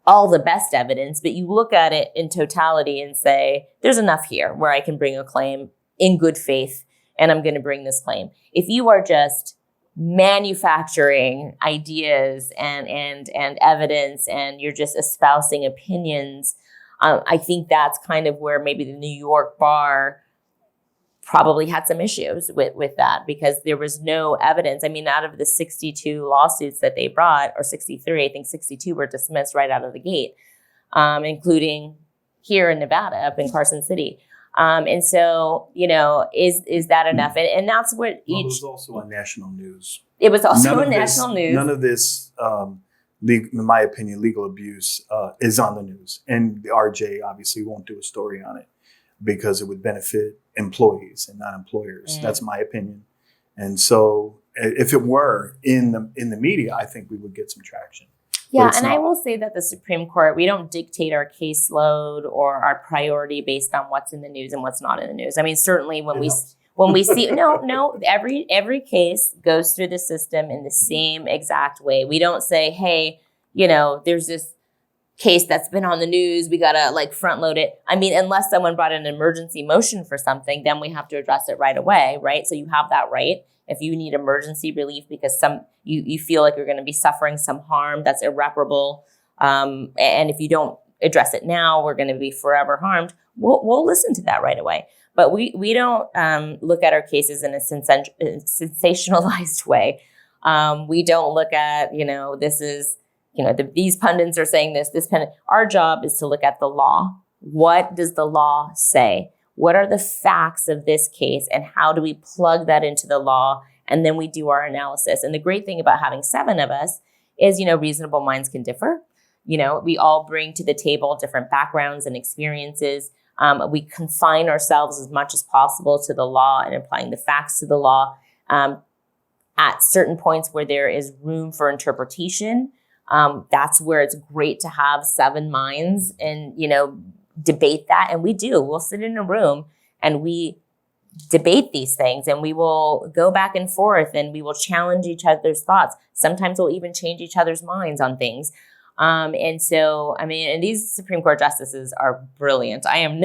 all the best evidence, but you look at it in totality and say, there's enough here where I can bring a claim in good faith, and I'm going to bring this claim. If you are just manufacturing ideas and evidence, and you're just espousing opinions, I think that's kind of where maybe the New York bar probably had some issues with that, because there was no evidence. I mean, out of the 62 lawsuits that they brought, or 63, I think 62 were dismissed right out of the gate, including here in Nevada, up in Carson City. And so, is that enough? And that's what It was also on national news. It was also None on of national this, news. None of this, in my opinion, legal abuse is on the news. And the RJ obviously won't do a story on it because it would benefit employees and not employers. That's my opinion. And so if it were in the media, I think we would get some traction. Yeah, it's and I not. will say that the Supreme Court, we don't dictate our caseload or our priority based on what's in the news and what's not in the news. I mean, certainly when we see every case goes through the system in the same exact way. We don't say, hey, there's this case that's been on the news, we gotta front load it. I mean, unless someone brought an emergency motion for something, then we have to address it right away, right? So you have that right. If you need emergency relief because you feel like you're going to be suffering some harm that's irreparable, and if you don't address it now, we're going to be forever harmed. We'll listen to that right away. But we don't look at our cases in a sensationalized way. We don't look at this is these pundits are saying this pundit. Our job is to look at the law. What does the law say? What are the facts of this case, and how do we plug that into the law and then we do our analysis. And the great thing about having 7 of us is, reasonable minds can differ. We all bring to the table different backgrounds and experiences. We confine ourselves as much as possible to the law and applying the facts to the law. At certain points where there is room for interpretation, that's where it's great to have 7 minds and, debate that. And we do. We'll sit in a room and we debate these things, and we will go back and forth, and we will challenge each other's thoughts. Sometimes we'll even change each other's minds on things. And so, and these Supreme Court justices are brilliant. I'm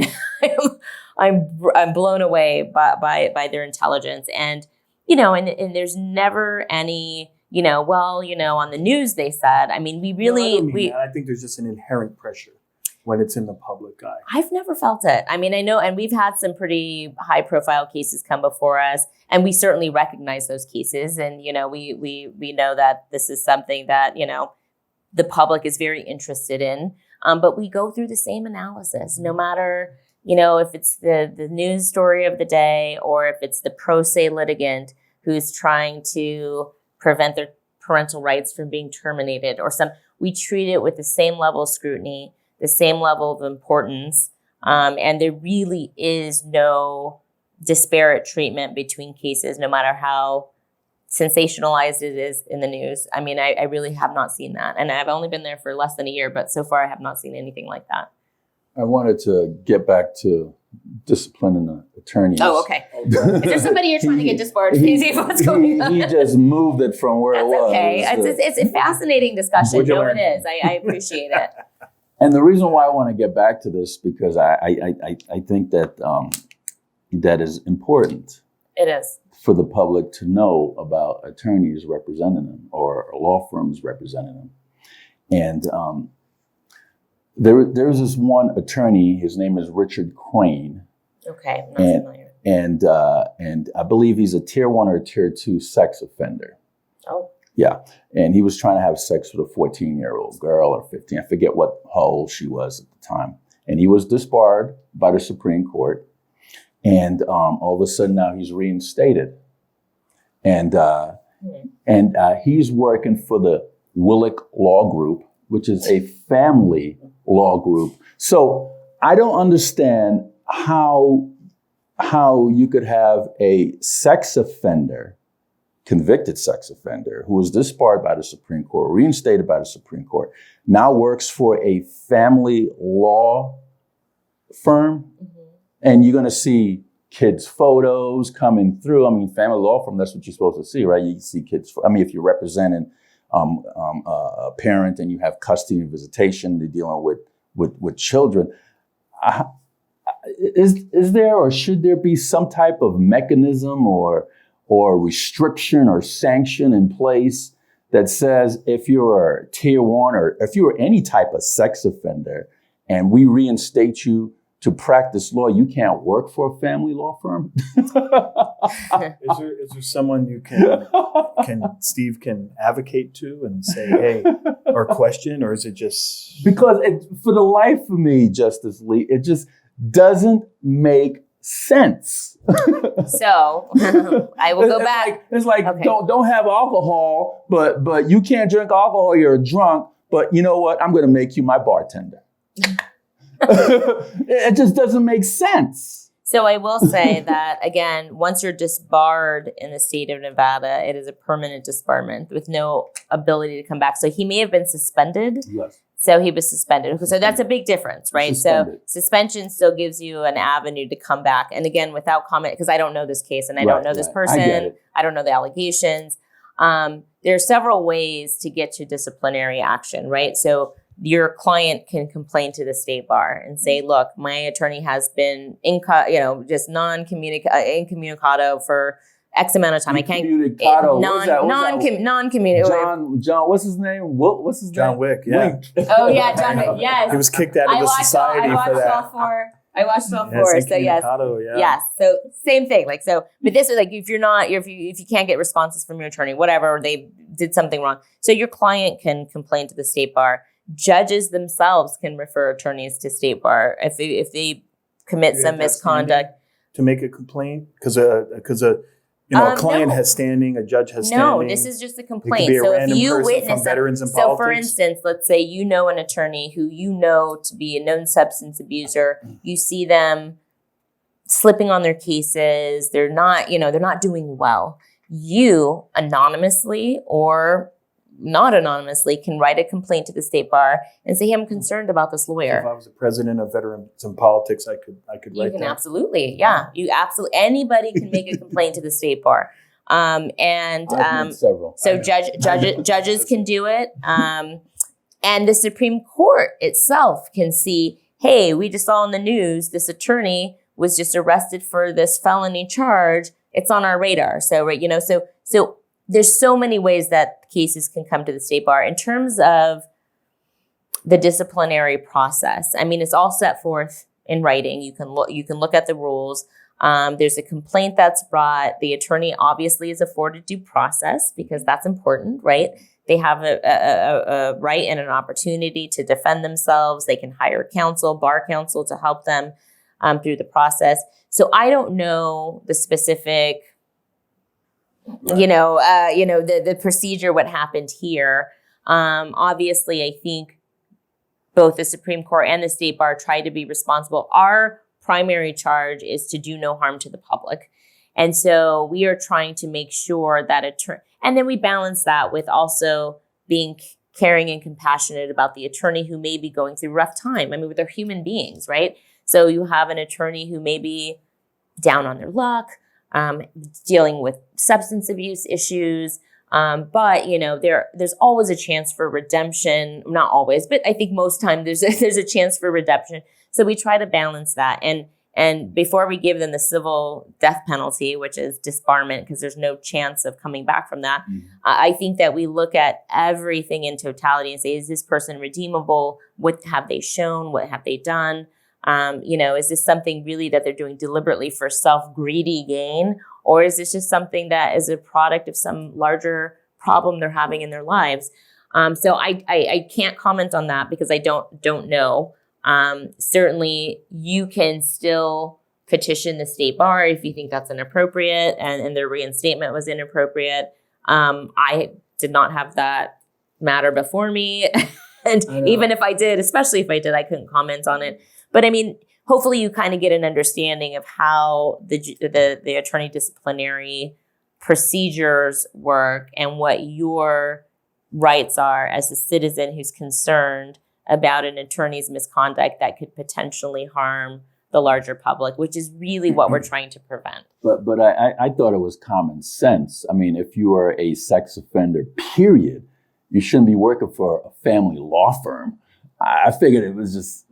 blown away by their intelligence. And, and there's never any, on the news they said, I think there's just an inherent pressure when it's in the public eye. I've never felt it. I know, and we've had some pretty high profile cases come before us, and we certainly recognize those cases. And, we know that this is something that, the public is very interested in. But we go through the same analysis, no matter, if it's the news story of the day, or if it's the pro se litigant who's trying to prevent their parental rights from being terminated, we treat it with the same level of scrutiny, the same level of importance. And there really is no disparate treatment between cases, no matter how sensationalized it is in the news. I really have not seen that. And I've only been there for less than a year, but so far I have not seen anything like that. I wanted to get back to disciplining the attorneys. Oh, okay. Is there somebody you're trying to get disbarred? See what's going on. He just moved it from where it was. Okay. It's a fascinating discussion. No, it is. I appreciate it. And the reason why I want to get back to this, because I think that that is important. It is. For the public to know about attorneys representing them or law firms representing them. And there's this one attorney, his name is Richard Crane. Okay, I'm not familiar. And I believe he's a tier 1 or tier 2 sex offender. Oh. Yeah. And he was trying to have sex with a 14-year-old girl or 15. I forget how old she was at the time. And he was disbarred by the Supreme Court. And all of a sudden now he's reinstated. And he's working for the Willick Law Group, which is a family law group. So I don't understand how you could have a convicted sex offender who was disbarred by the Supreme Court, reinstated by the Supreme Court, now works for a family law firm. Mm-hmm. And you're going to see kids' photos coming through. Family law firm, that's what you're supposed to see, right? You see kids. If you're representing a parent and you have custody and visitation, they're dealing with children. Is there or should there be some type of mechanism or restriction or sanction in place that says if you're a tier 1 or if you're any type of sex offender and we reinstate you to practice law, you can't work for a family law firm? Is there someone you Steve can advocate to and say, hey, or question, or is it just... Because for the life of me, Justice Lee, it just doesn't make sense. So I will go back. It's like okay. Don't have alcohol, but you can't drink alcohol, you're a drunk, but you know what? I'm going to make you my bartender. It just doesn't make sense. So I will say that, again, once you're disbarred in the state of Nevada, it is a permanent disbarment with no ability to come back. So he may have been suspended. Yes. So he was suspended. So that's a big difference, right? Suspended. So suspension still gives you an avenue to come back. And again, without comment, because I don't know this case and I don't know this person. I don't know the allegations. There are several ways to get to disciplinary action, right? So your client can complain to the state bar and say, look, my attorney has been just incommunicado for X amount of time. I can't non-communicado. John, what's his name? What's his name? John Wick. Yeah. Oh yeah, John Wick. Yes. He was kicked out of the society for that. I watched all four. So yes. Yes. So same thing. But this is if you can't get responses from your attorney, whatever, they did something wrong. So your client can complain to the state bar. Judges themselves can refer attorneys to state bar if they commit some misconduct. To make a complaint, because a client No. has standing, a judge has standing. No, this is just a It could complaint. be a So if random you person witness from Veterans in so for Politics. instance, let's say you know an attorney who you know to be a known substance abuser. You see them slipping on their cases. They're not, they're not doing well. You anonymously or not anonymously can write a complaint to the state bar and say, hey, I'm concerned about this If lawyer. I was the president of Veterans in Politics, I could You write can that. absolutely, anybody can make a complaint to the state bar. I've made several. So judges can do it. And the Supreme Court itself can see, hey, we just saw in the news this attorney was just arrested for this felony charge. It's on our radar. So, so there's so many ways that cases can come to the state bar. In terms of the disciplinary process, I mean, it's all set forth in writing. You can look at the rules. There's a complaint that's brought. The attorney obviously is afforded due process because that's important, right? They have a right and an opportunity to defend themselves. They can hire counsel, bar counsel, to help them through the process. So I don't know the specific, the procedure, what happened here. Obviously, I think both the Supreme Court and the state bar try to be responsible. Our primary charge is to do no harm to the public. And so we are trying to make sure that and then we balance that with also being caring and compassionate about the attorney who may be going through a rough time. I mean, they're human beings, right? So you have an attorney who may be down on their luck, dealing with substance abuse issues. But there's always a chance for redemption. Not always, but I think most time there's a chance for redemption. So we try to balance that. And before we give them the civil death penalty, which is disbarment, because there's no chance of coming back from that, I think that we look at everything in totality and say, is this person redeemable? What have they shown? What have they done? Is this something really that they're doing deliberately for self-greedy gain? Or is this just something that is a product of some larger problem they're having in their lives? So I can't comment on that because I don't know. Certainly you can still petition the state bar if you think that's inappropriate and their reinstatement was inappropriate. I did not have that matter before me. And even if I did, especially if I did, I couldn't comment on it. But I mean, hopefully you kind of get an understanding of how the attorney disciplinary procedures work and what your rights are as a citizen who's concerned about an attorney's misconduct that could potentially harm the larger public, which is really what we're trying to prevent. But I thought it was common sense. I mean, if you are a sex offender, period, you shouldn't be working for a family law firm. I figured it was just,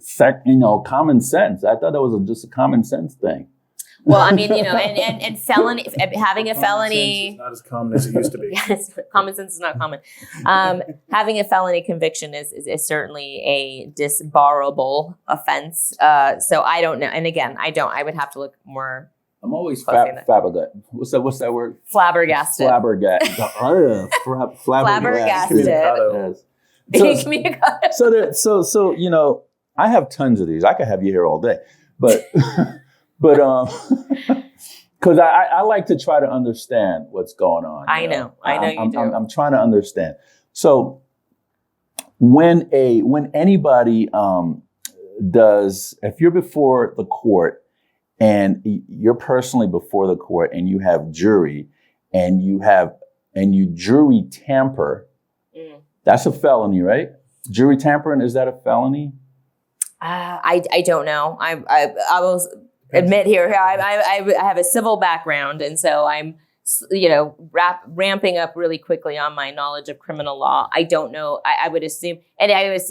common sense. I thought that was just a common sense thing. Well, I mean, and felony, having a felony. It's not as common as it used to be. Yes, common sense is not common. Having a felony conviction is certainly a disbarable offense. So I don't know. And again, I would have to look more. I'm always flabbergasted. What's that word? Flabbergasted. Flabbergasted. Flabbergasted. Yes. So I have tons of these. I could have you here all day, but because I like to try to understand what's going on. I know you do. I'm trying to understand. So when anybody if you're before the court and you're personally before the court and you have jury and you jury tamper. That's a felony, right? Jury tampering, is that a felony? I don't know. I will admit here, I have a civil background, and so I'm, ramping up really quickly on my knowledge of criminal law. I don't know. I would assume,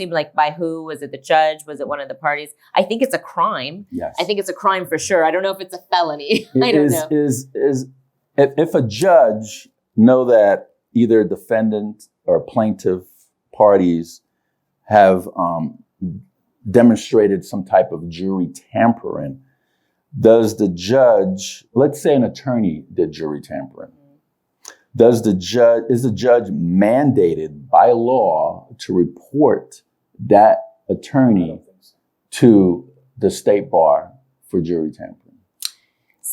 like by who? Was it the judge? Was it one of the parties? I think it's a crime. Yes. I think it's a crime for sure. I don't know if it's a felony. I don't know. If a judge know that either defendant or plaintiff parties have demonstrated some type of jury tampering, does the judge, let's say an attorney did jury tampering, is the judge mandated by law to report that attorney to the state bar for jury tampering?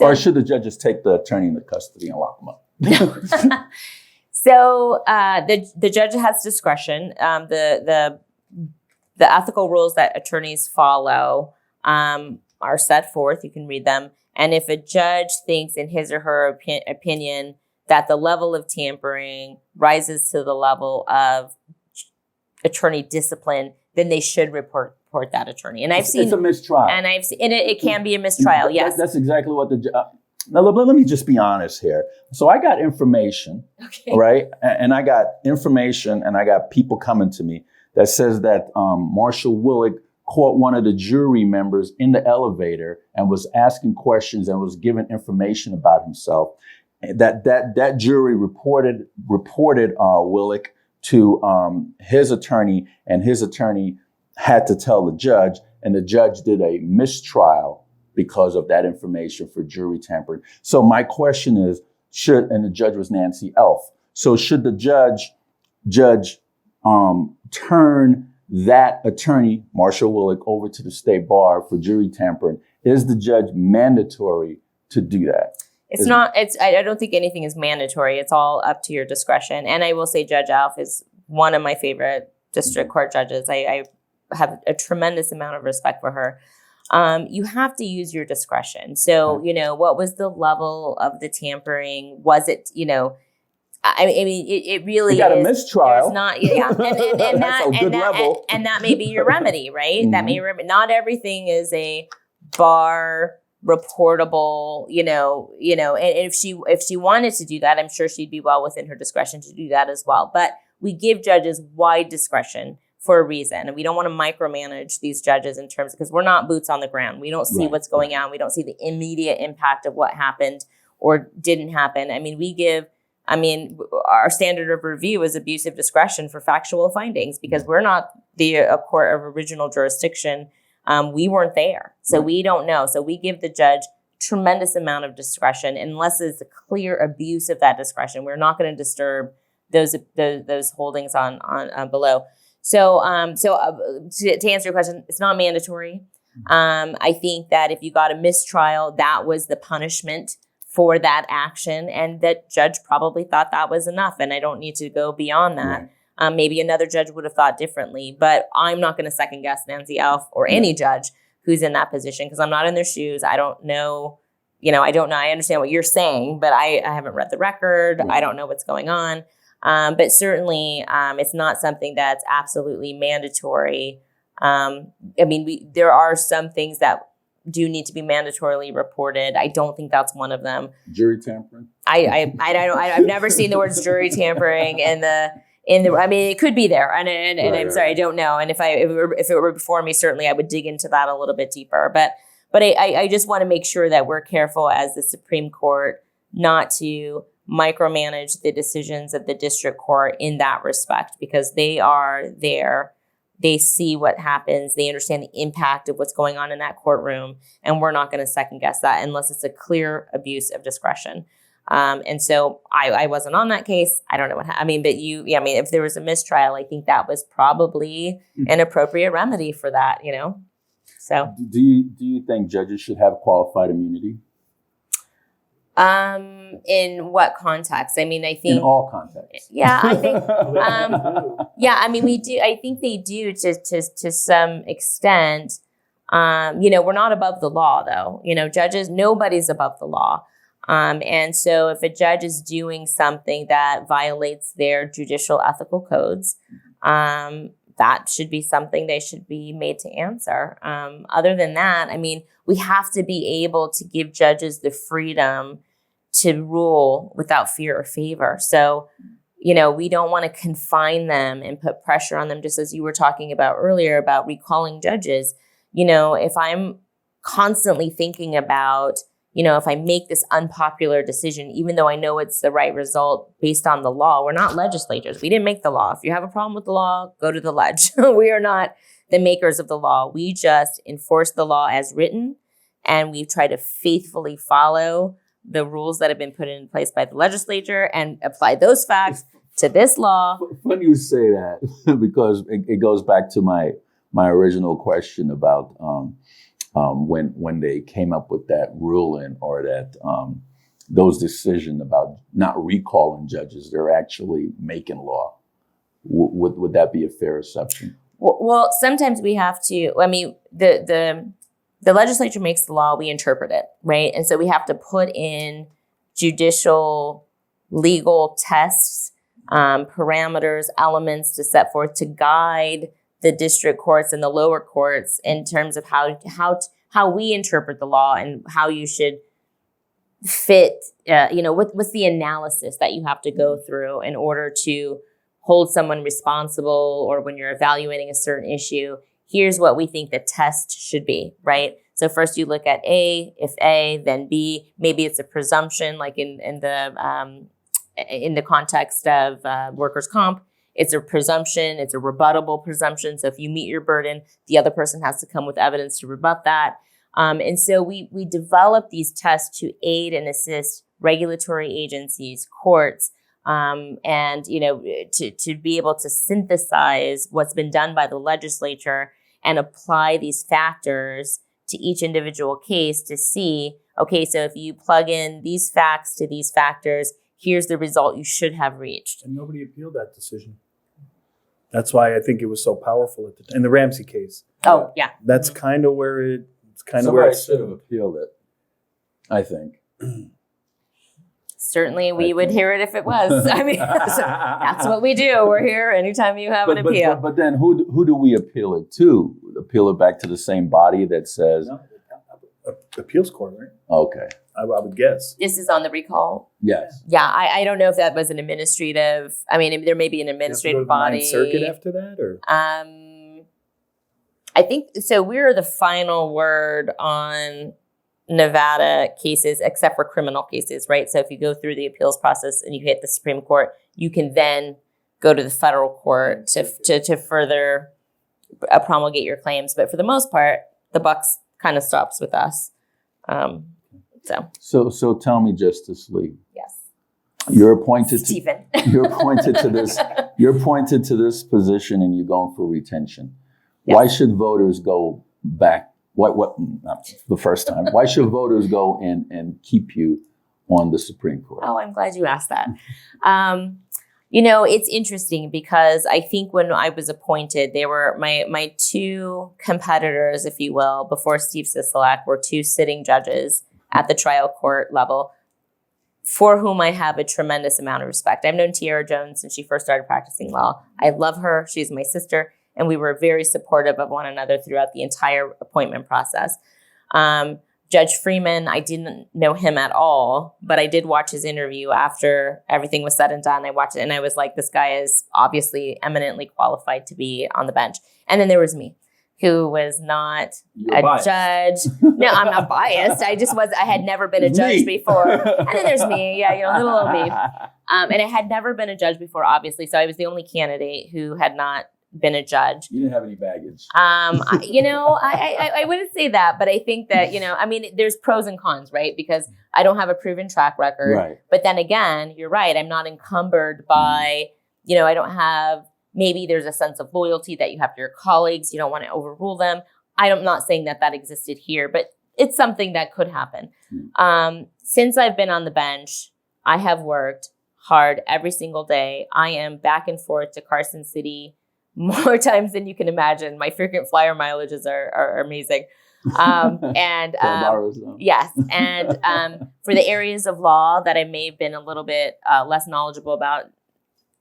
Or should the judges take the attorney into custody and lock him up? So the judge has discretion. The ethical rules that attorneys follow are set forth. You can read them. And if a judge thinks in his or her opinion that the level of tampering rises to the level of attorney discipline, then they should report that attorney. And it's a mistrial. And it can be a mistrial. Yes, that's exactly what now let me just be honest here. So I got information, right? And I got information, and I got people coming to me that says that Marshall Willick caught one of the jury members in the elevator and was asking questions and was giving information about himself. That jury reported Willick to his attorney, and his attorney had to tell the judge, and the judge did a mistrial because of that information for jury tampering. So my question is, and the judge was Nancy Elf. So should the judge turn that attorney, Marshall Willick, over to the state bar for jury tampering? Is the judge mandatory to do that? I don't think anything is mandatory. It's all up to your discretion. And I will say Judge Alf is one of my favorite district court judges. I have a tremendous amount of respect for her. You have to use your discretion. So, what was the level of the tampering? Was it, I mean, it really got a mistrial. There's not, yeah, and That's a good level. And that may be your remedy, right? Mm-hmm. That may not everything is a bar reportable, and if she wanted to do that, I'm sure she'd be well within her discretion to do that as well. But we give judges wide discretion for a reason, and we don't want to micromanage these judges in terms, because we're not boots on the ground. We don't see what's going on. We don't see the immediate impact of what happened or didn't happen. I mean, our standard of review is abusive discretion for factual findings, because we're not a court of original jurisdiction. We weren't there, so we don't know. So we give the judge tremendous amount of discretion, unless it's a clear abuse of that discretion. We're not going to disturb those holdings on below. So to answer your question, it's not mandatory. I think that if you got a mistrial, that was the punishment for that action, and that judge probably thought that was enough, and I don't need to go beyond that. Right. Maybe another judge would have thought differently, but I'm not going to second guess Nancy Elf or any judge who's in that position, because I'm not in their shoes. I don't know, I don't know. I understand what you're saying, but I haven't read the record. I don't know what's going on. But certainly it's not something that's absolutely mandatory. There are some things that do need to be mandatorily reported. I don't think that's one of them. Jury tampering? I've never seen the words jury tampering it could be there, and I'm sorry, I don't know. And if it were before me, certainly I would dig into that a little bit deeper. But I just want to make sure that we're careful as the Supreme Court not to micromanage the decisions of the district court in that respect, because they are there. They see what happens. They understand the impact of what's going on in that courtroom, and we're not going to second guess that unless it's a clear abuse of discretion. And so I wasn't on that case. I don't know what happened. But if there was a mistrial, I think that was probably an appropriate remedy for that, So do you think judges should have qualified immunity? In what context? I think in all contexts. Yeah, I think we do. I think they do to some extent. We're not above the law, though. Judges, nobody's above the law. And so if a judge is doing something that violates their judicial ethical codes, that should be something they should be made to answer. Other than that, we have to be able to give judges the freedom to rule without fear or favor. So, we don't want to confine them and put pressure on them, just as you were talking about earlier about recalling judges. If I'm constantly thinking about, if I make this unpopular decision, even though I know it's the right result based on the law, we're not legislators. We didn't make the law. If you have a problem with the law, go to the ledge. We are not the makers of the law. We just enforce the law as written, and we try to faithfully follow the rules that have been put in place by the legislature and apply those facts to this law. Funny you say that, because it goes back to my original question about when they came up with that ruling or that those decisions about not recalling judges, they're actually making law. Would that be a fair assumption? Well, sometimes we have to. I mean, the legislature makes the law, we interpret it, right? And so we have to put in judicial legal tests, parameters, elements to set forth to guide the district courts and the lower courts in terms of how we interpret the law and how you should fit. What's the analysis that you have to go through in order to hold someone responsible, or when you're evaluating a certain issue, here's what we think the test should be, right? So first you look at A, if A, then B. Maybe it's a presumption, like in the context of workers' comp. It's a presumption. It's a rebuttable presumption. So if you meet your burden, the other person has to come with evidence to rebut that. And so we develop these tests to aid and assist regulatory agencies, courts, and to be able to synthesize what's been done by the legislature and apply these factors to each individual case to see, okay, so if you plug in these facts to these factors, here's the result you should have reached. And nobody appealed that decision. That's why I think it was so powerful at the time. In the Ramsey case. Oh, yeah. That's kind of where it's kind of Somebody should have appealed it, I think. Certainly, we would hear it if it was. I mean, that's what we do. We're here anytime you have an appeal. But then who do we appeal it to? Appeal it back to the same body that says... No, appeals court, right? Okay. I would guess. This is on the recall. Yes. Yeah, I don't know if that was an administrative. I mean, there may be an administrative body. Ninth Circuit after that, or I think so. We're the final word on Nevada cases, except for criminal cases, right? So if you go through the appeals process and you hit the Supreme Court, you can then go to the federal court to further promulgate your claims. But for the most part, the buck kind of stops with us. So tell me, Justice Lee. Yes. You're appointed Stephen. You're appointed to this. You're appointed to this position, and you're going for retention. Yes. Why should voters go back? What? Not the first time. Why should voters go and keep you on the Supreme Court? Oh, I'm glad you asked that. It's interesting because I think when I was appointed, they were my two competitors, if you will, before Steve Sisolak, were two sitting judges at the trial court level, for whom I have a tremendous amount of respect. I've known Tiara Jones since she first started practicing law. I love her. She's my sister. And we were very supportive of one another throughout the entire appointment process. Judge Freeman, I didn't know him at all, but I did watch his interview after everything was said and done. I watched it and I was like, this guy is obviously eminently qualified to be on the bench. And then there was me, who was not judge. No, I'm not biased. I had never been a judge before. And then there's me. Yeah, little old me. And I had never been a judge before, obviously. So I was the only candidate who had not been a judge. You didn't have any baggage. I wouldn't say that, but I think that, there's pros and cons, right? Because I don't have a proven track record. Right. But then again, you're right. I'm not encumbered by, I don't have, maybe there's a sense of loyalty that you have to your colleagues. You don't want to overrule them. I'm not saying that existed here, but it's something that could happen. Since I've been on the bench, I have worked hard every single day. I am back and forth to Carson City more times than you can imagine. My frequent flyer mileages are amazing. Yes. And for the areas of law that I may have been a little bit less knowledgeable about,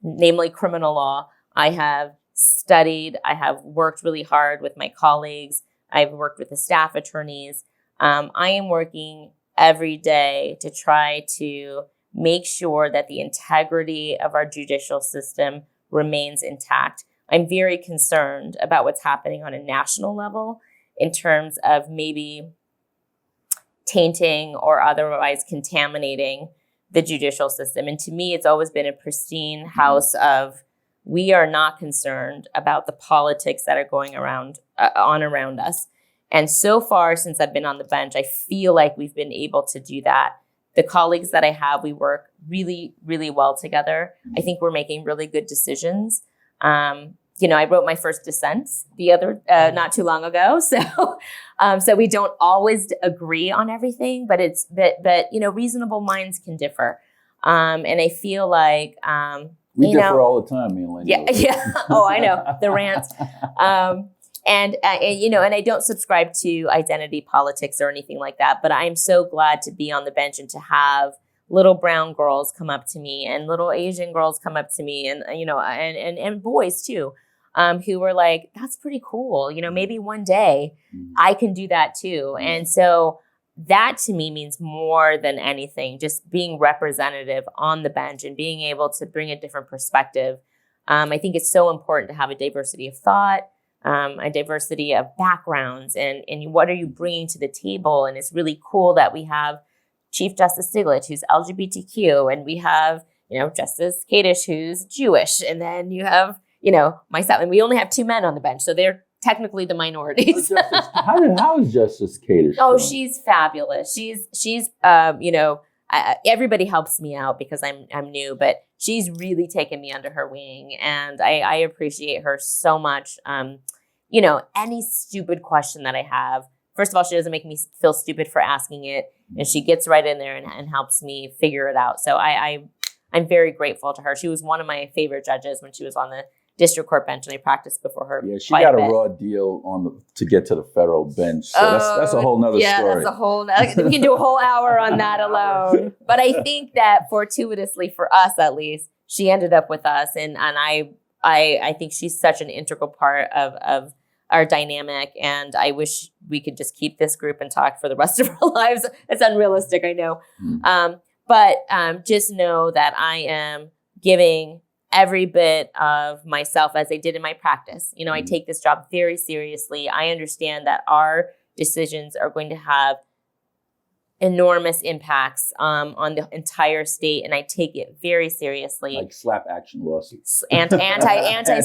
namely criminal law, I have studied, I have worked really hard with my colleagues. I've worked with the staff attorneys. I am working every day to try to make sure that the integrity of our judicial system remains intact. I'm very concerned about what's happening on a national level in terms of maybe tainting or otherwise contaminating the judicial system. And to me, it's always been a pristine house of, we are not concerned about the politics that are going around us. And so far, since I've been on the bench, I feel like we've been able to do that. The colleagues that I have, we work really, really well together. I think we're making really good decisions. I wrote my first dissents not too long ago. So, so we don't always agree on everything, but reasonable minds can differ. And I feel like, we differ all the time, me and Lenny. Yeah. Yeah. Oh, I know the rants. And I don't subscribe to identity politics or anything like that, but I'm so glad to be on the bench and to have little brown girls come up to me and little Asian girls come up to me and boys too, who were like, that's pretty cool. Maybe one day I can do that too. And so that to me means more than anything, just being representative on the bench and being able to bring a different perspective. I think it's so important to have a diversity of thought, a diversity of backgrounds, and what are you bringing to the table? And it's really cool that we have Chief Justice Stiglitz, who's LGBTQ, and we have, Justice Kadish, who's Jewish, and then you have, myself, and we only have 2 men on the bench, so they're technically the minorities. How is Justice Kadish? Oh, she's fabulous. She's everybody helps me out because I'm new, but she's really taken me under her wing, and I appreciate her so much. Any stupid question that I have, first of all, she doesn't make me feel stupid for asking it, and she gets right in there and helps me figure it out. So I'm very grateful to her. She was one of my favorite judges when she was on the district court bench, and I practiced before her. Yeah, she got a raw deal to get to the federal bench. So that's a whole nother story. Yeah, that's a whole. We can do a whole hour on that alone. But I think that fortuitously for us, at least, she ended up with us, and I think she's such an integral part of our dynamic. And I wish we could just keep this group and talk for the rest of our lives. It's unrealistic, I know. But just know that I am giving every bit of myself as I did in my practice. I take this job very seriously. I understand that our decisions are going to have enormous impacts on the entire state, and I take it very seriously. Like slap action lawsuits. Anti-slap.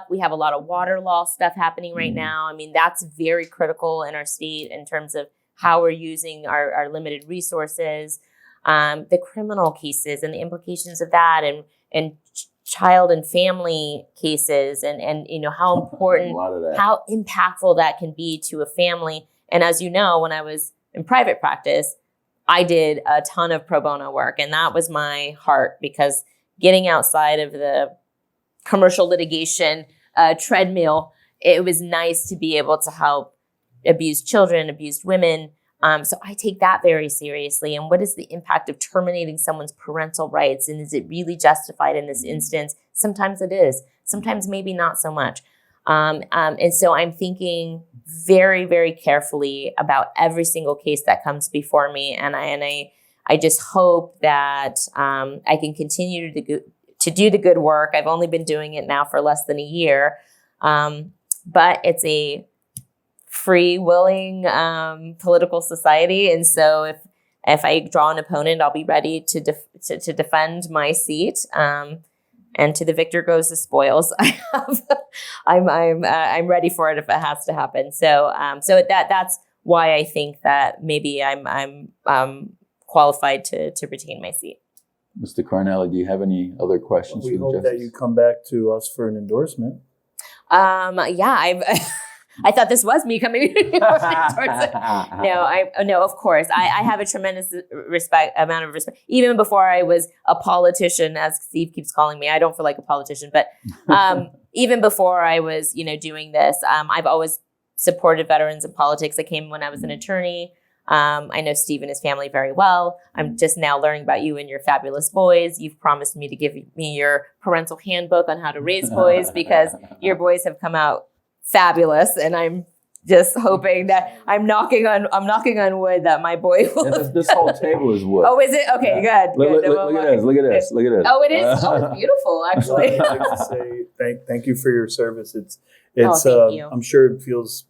We have a lot of water law stuff happening right now. I mean, that's very critical in our state in terms of how we're using our limited resources, the criminal cases and the implications of that, and child and family cases, and how important, how impactful that can be to a family. And as you know, when I was in private practice, I did a ton of pro bono work, and that was my heart, because getting outside of the commercial litigation treadmill, it was nice to be able to help abused children, abused women. So I take that very seriously. And what is the impact of terminating someone's parental rights? And is it really justified in this instance? Sometimes it is. Sometimes maybe not so much. And so I'm thinking very, very carefully about every single case that comes before me. And I just hope that I can continue to do the good work. I've only been doing it now for less than a year. But it's a free, willing political society. And so if I draw an opponent, I'll be ready to defend my seat. And to the victor goes the spoils. I'm ready for it if it has to happen. So that's why I think that maybe I'm qualified to retain my seat. Mr. Carnelli, do you have any other questions? We hope that you come back to us for an endorsement. I thought this was me coming towards it. No, of course. I have a tremendous amount of respect. Even before I was a politician, as Steve keeps calling me, I don't feel like a politician, but even before I was, doing this, I've always supported veterans in politics. I came when I was an attorney. I know Steve and his family very well. I'm just now learning about you and your fabulous boys. You've promised me to give me your parental handbook on how to raise boys, because your boys have come out fabulous, and I'm just hoping that I'm knocking on wood that my boy will. This whole table is wood. Oh, is it? Okay, good. Look at this. Oh, it is. Oh, it's beautiful, actually. I'd like to say thank you for your service. It's thank you. I'm sure it feels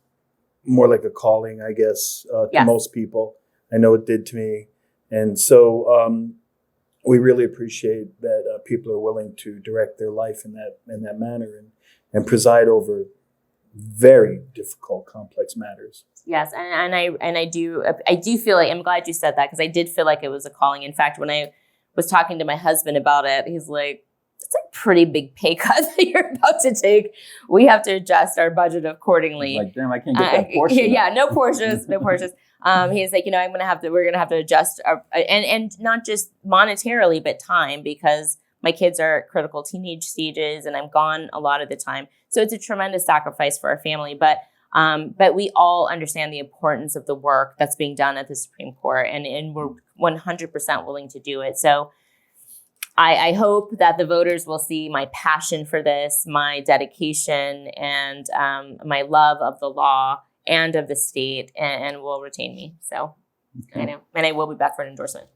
more like a calling, I guess, to most people. I know it did to me, and so we really appreciate that people are willing to direct their life in that manner and preside over very difficult, complex matters. Yes, and I do feel like, I'm glad you said that, because I did feel like it was a calling. In fact, when I was talking to my husband about it, he's like, it's a pretty big pay cut that you're about to take. We have to adjust our budget accordingly. Like, damn, I can't get that Porsche. Yeah, no Porsches, no Porsches. He's like, we're gonna have to adjust our, and not just monetarily, but time, because my kids are at critical teenage stages and I'm gone a lot of the time. So it's a tremendous sacrifice for our family. But we all understand the importance of the work that's being done at the Supreme Court, and we're 100% willing to do it. So I hope that the voters will see my passion for this, my dedication, and my love of the law and of the state, and will retain me. So I know, and I will be back for an endorsement.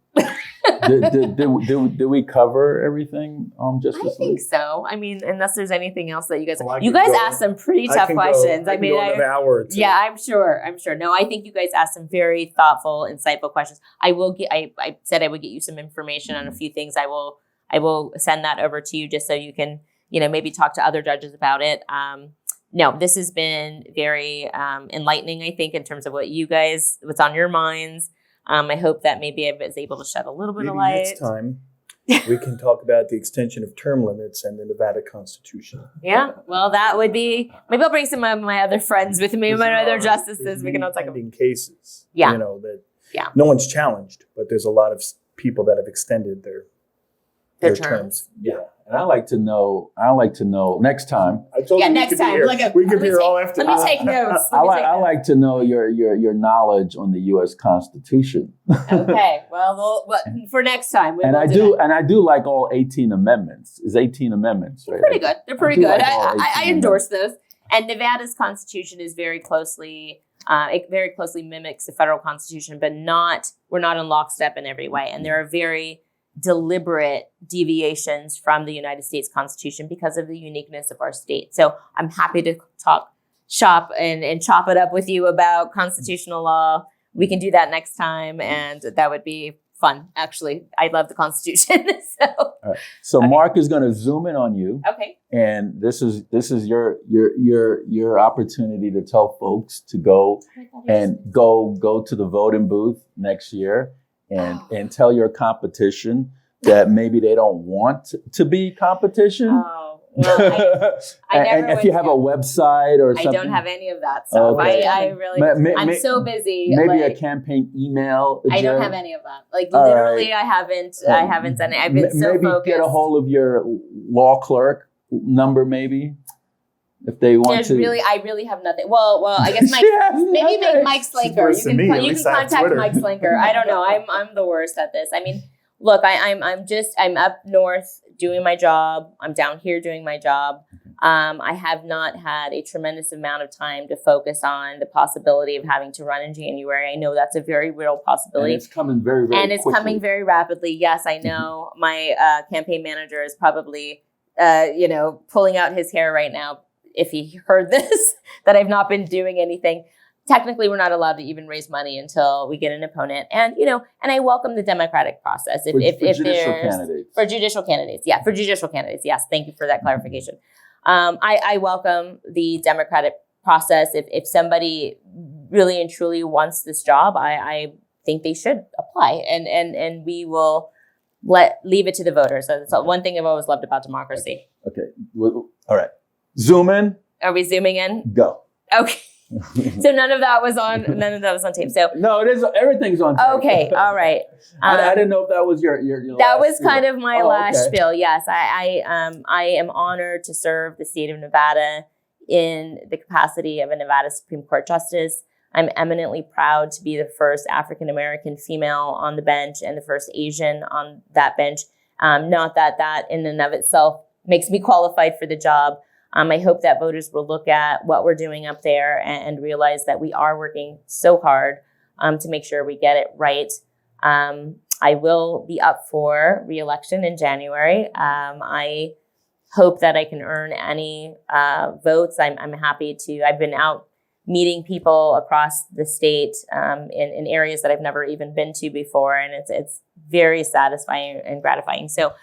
did we cover everything? I think so. I mean, unless there's anything else that you guys asked some pretty I tough can questions. Go, I mean, an hour or two. Yeah, I'm sure. No, I think you guys asked some very thoughtful, insightful questions. I said I would get you some information on a few things. I will send that over to you just so you can, maybe talk to other judges about it. No, this has been very enlightening, I think, in terms of what's on your minds. I hope that maybe I was able to shed a little bit of light. Next time we can talk about the extension of term limits and the Nevada Constitution. Yeah, well, that would be. Maybe I'll bring some of my other friends with me, my other justices. We can all talk about cases. Yeah, that no one's challenged, but there's a lot of people that have extended their terms. Yeah. And I like to know next time. I told you next time. We can be here all afternoon. Let me take notes. I like to know your knowledge on the U.S. Constitution. Okay. Well, for next time. And I do like all 18 amendments. It's 18 amendments, right? They're pretty good. Like I endorse those. And Nevada's Constitution is very closely mimics the federal Constitution, but we're not in lockstep in every way. And there are very deliberate deviations from the United States Constitution because of the uniqueness of our state. So I'm happy to talk shop and chop it up with you about constitutional law. We can do that next time, and that would be fun. Actually, I love the Constitution. All right. So okay. Mark is going to zoom in on you. Okay. And this is your opportunity to tell folks to go to the voting booth next year. And tell your competition that maybe they don't want to be competition. Oh, well, and if you have a website or something. I don't have any of that stuff. Okay. I really, I'm so busy. Maybe a campaign email. I don't have any of that. Like literally, right. I haven't done it. I've been so focused. Maybe get a hold of your law clerk number, maybe. If they want to, I really have nothing. Well, I guess maybe Mike Slinker. You can contact Mike Slinker. I don't know. I'm the worst at this. I mean, look, I'm up north doing my job. I'm down here doing my job. I have not had a tremendous amount of time to focus on the possibility of having to run in January. I know that's a very real possibility. And it's coming very, very quickly. Coming very rapidly. Yes, I know. My campaign manager is probably, pulling out his hair right now. If he heard this, that I've not been doing anything. Technically, we're not allowed to even raise money until we get an opponent. And, and I welcome the democratic process. For judicial candidates. Yes. Thank you for that clarification. I welcome the democratic process. If somebody really and truly wants this job, I think they should apply, and we will leave it to the voters. That's one thing I've always loved about democracy. Okay. All right. Zoom in. Are we zooming in? Go. Okay. So none of that was on tape. So no, it is. Everything's on tape. Okay. All right. I didn't know if that was your that was kind of my last spiel. Yes. I am honored to serve the state of Nevada in the capacity of a Nevada Supreme Court justice. I'm eminently proud to be the first African-American female on the bench and the first Asian on that bench. Not that in and of itself makes me qualified for the job. I hope that voters will look at what we're doing up there and realize that we are working so hard to make sure we get it right. I will be up for re-election in January. I hope that I can earn any votes. I'm happy to. I've been out meeting people across the state in areas that I've never even been to before, and it's very satisfying and gratifying. So.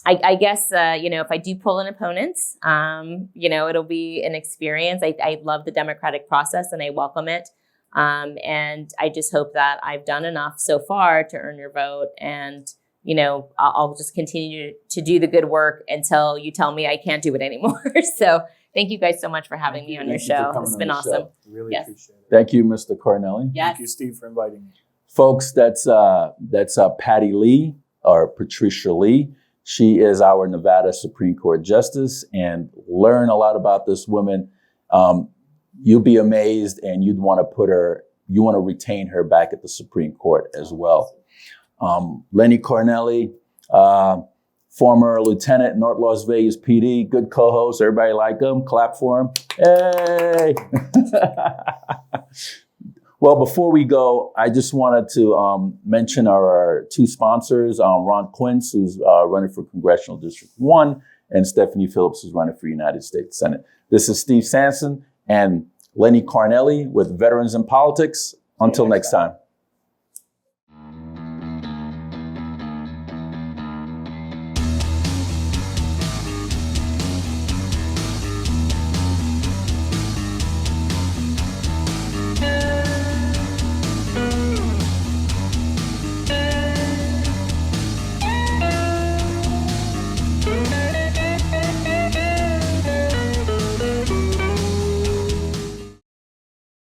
I guess, if I do pull an opponent, it'll be an experience. I love the democratic process and I welcome it. And I just hope that I've done enough so far to earn your vote and I'll just continue to do the good work until you tell me I can't do it anymore. So thank you guys so much for having me on your show. It's been awesome. Really Yes. appreciate it. Thank you, Mr. Cornelli. Yes. Thank you, Steve, for inviting me. Folks, that's Patty Lee, or Patricia Lee. She is our Nevada Supreme Court Justice, and learn a lot about this woman. You'll be amazed, and you want to retain her back at the Supreme Court as well. Lenny Cornelli, former lieutenant, North Las Vegas PD, good co-host. Everybody like him? Clap for him. Hey! Well, before we go, I just wanted to mention our two sponsors, Ron Quince, who's running for Congressional District 1, and Stephanie Phillips, who's running for United States Senate. This is Steve Sanson and Lenny Cornelli with Veterans in Politics. Until next time.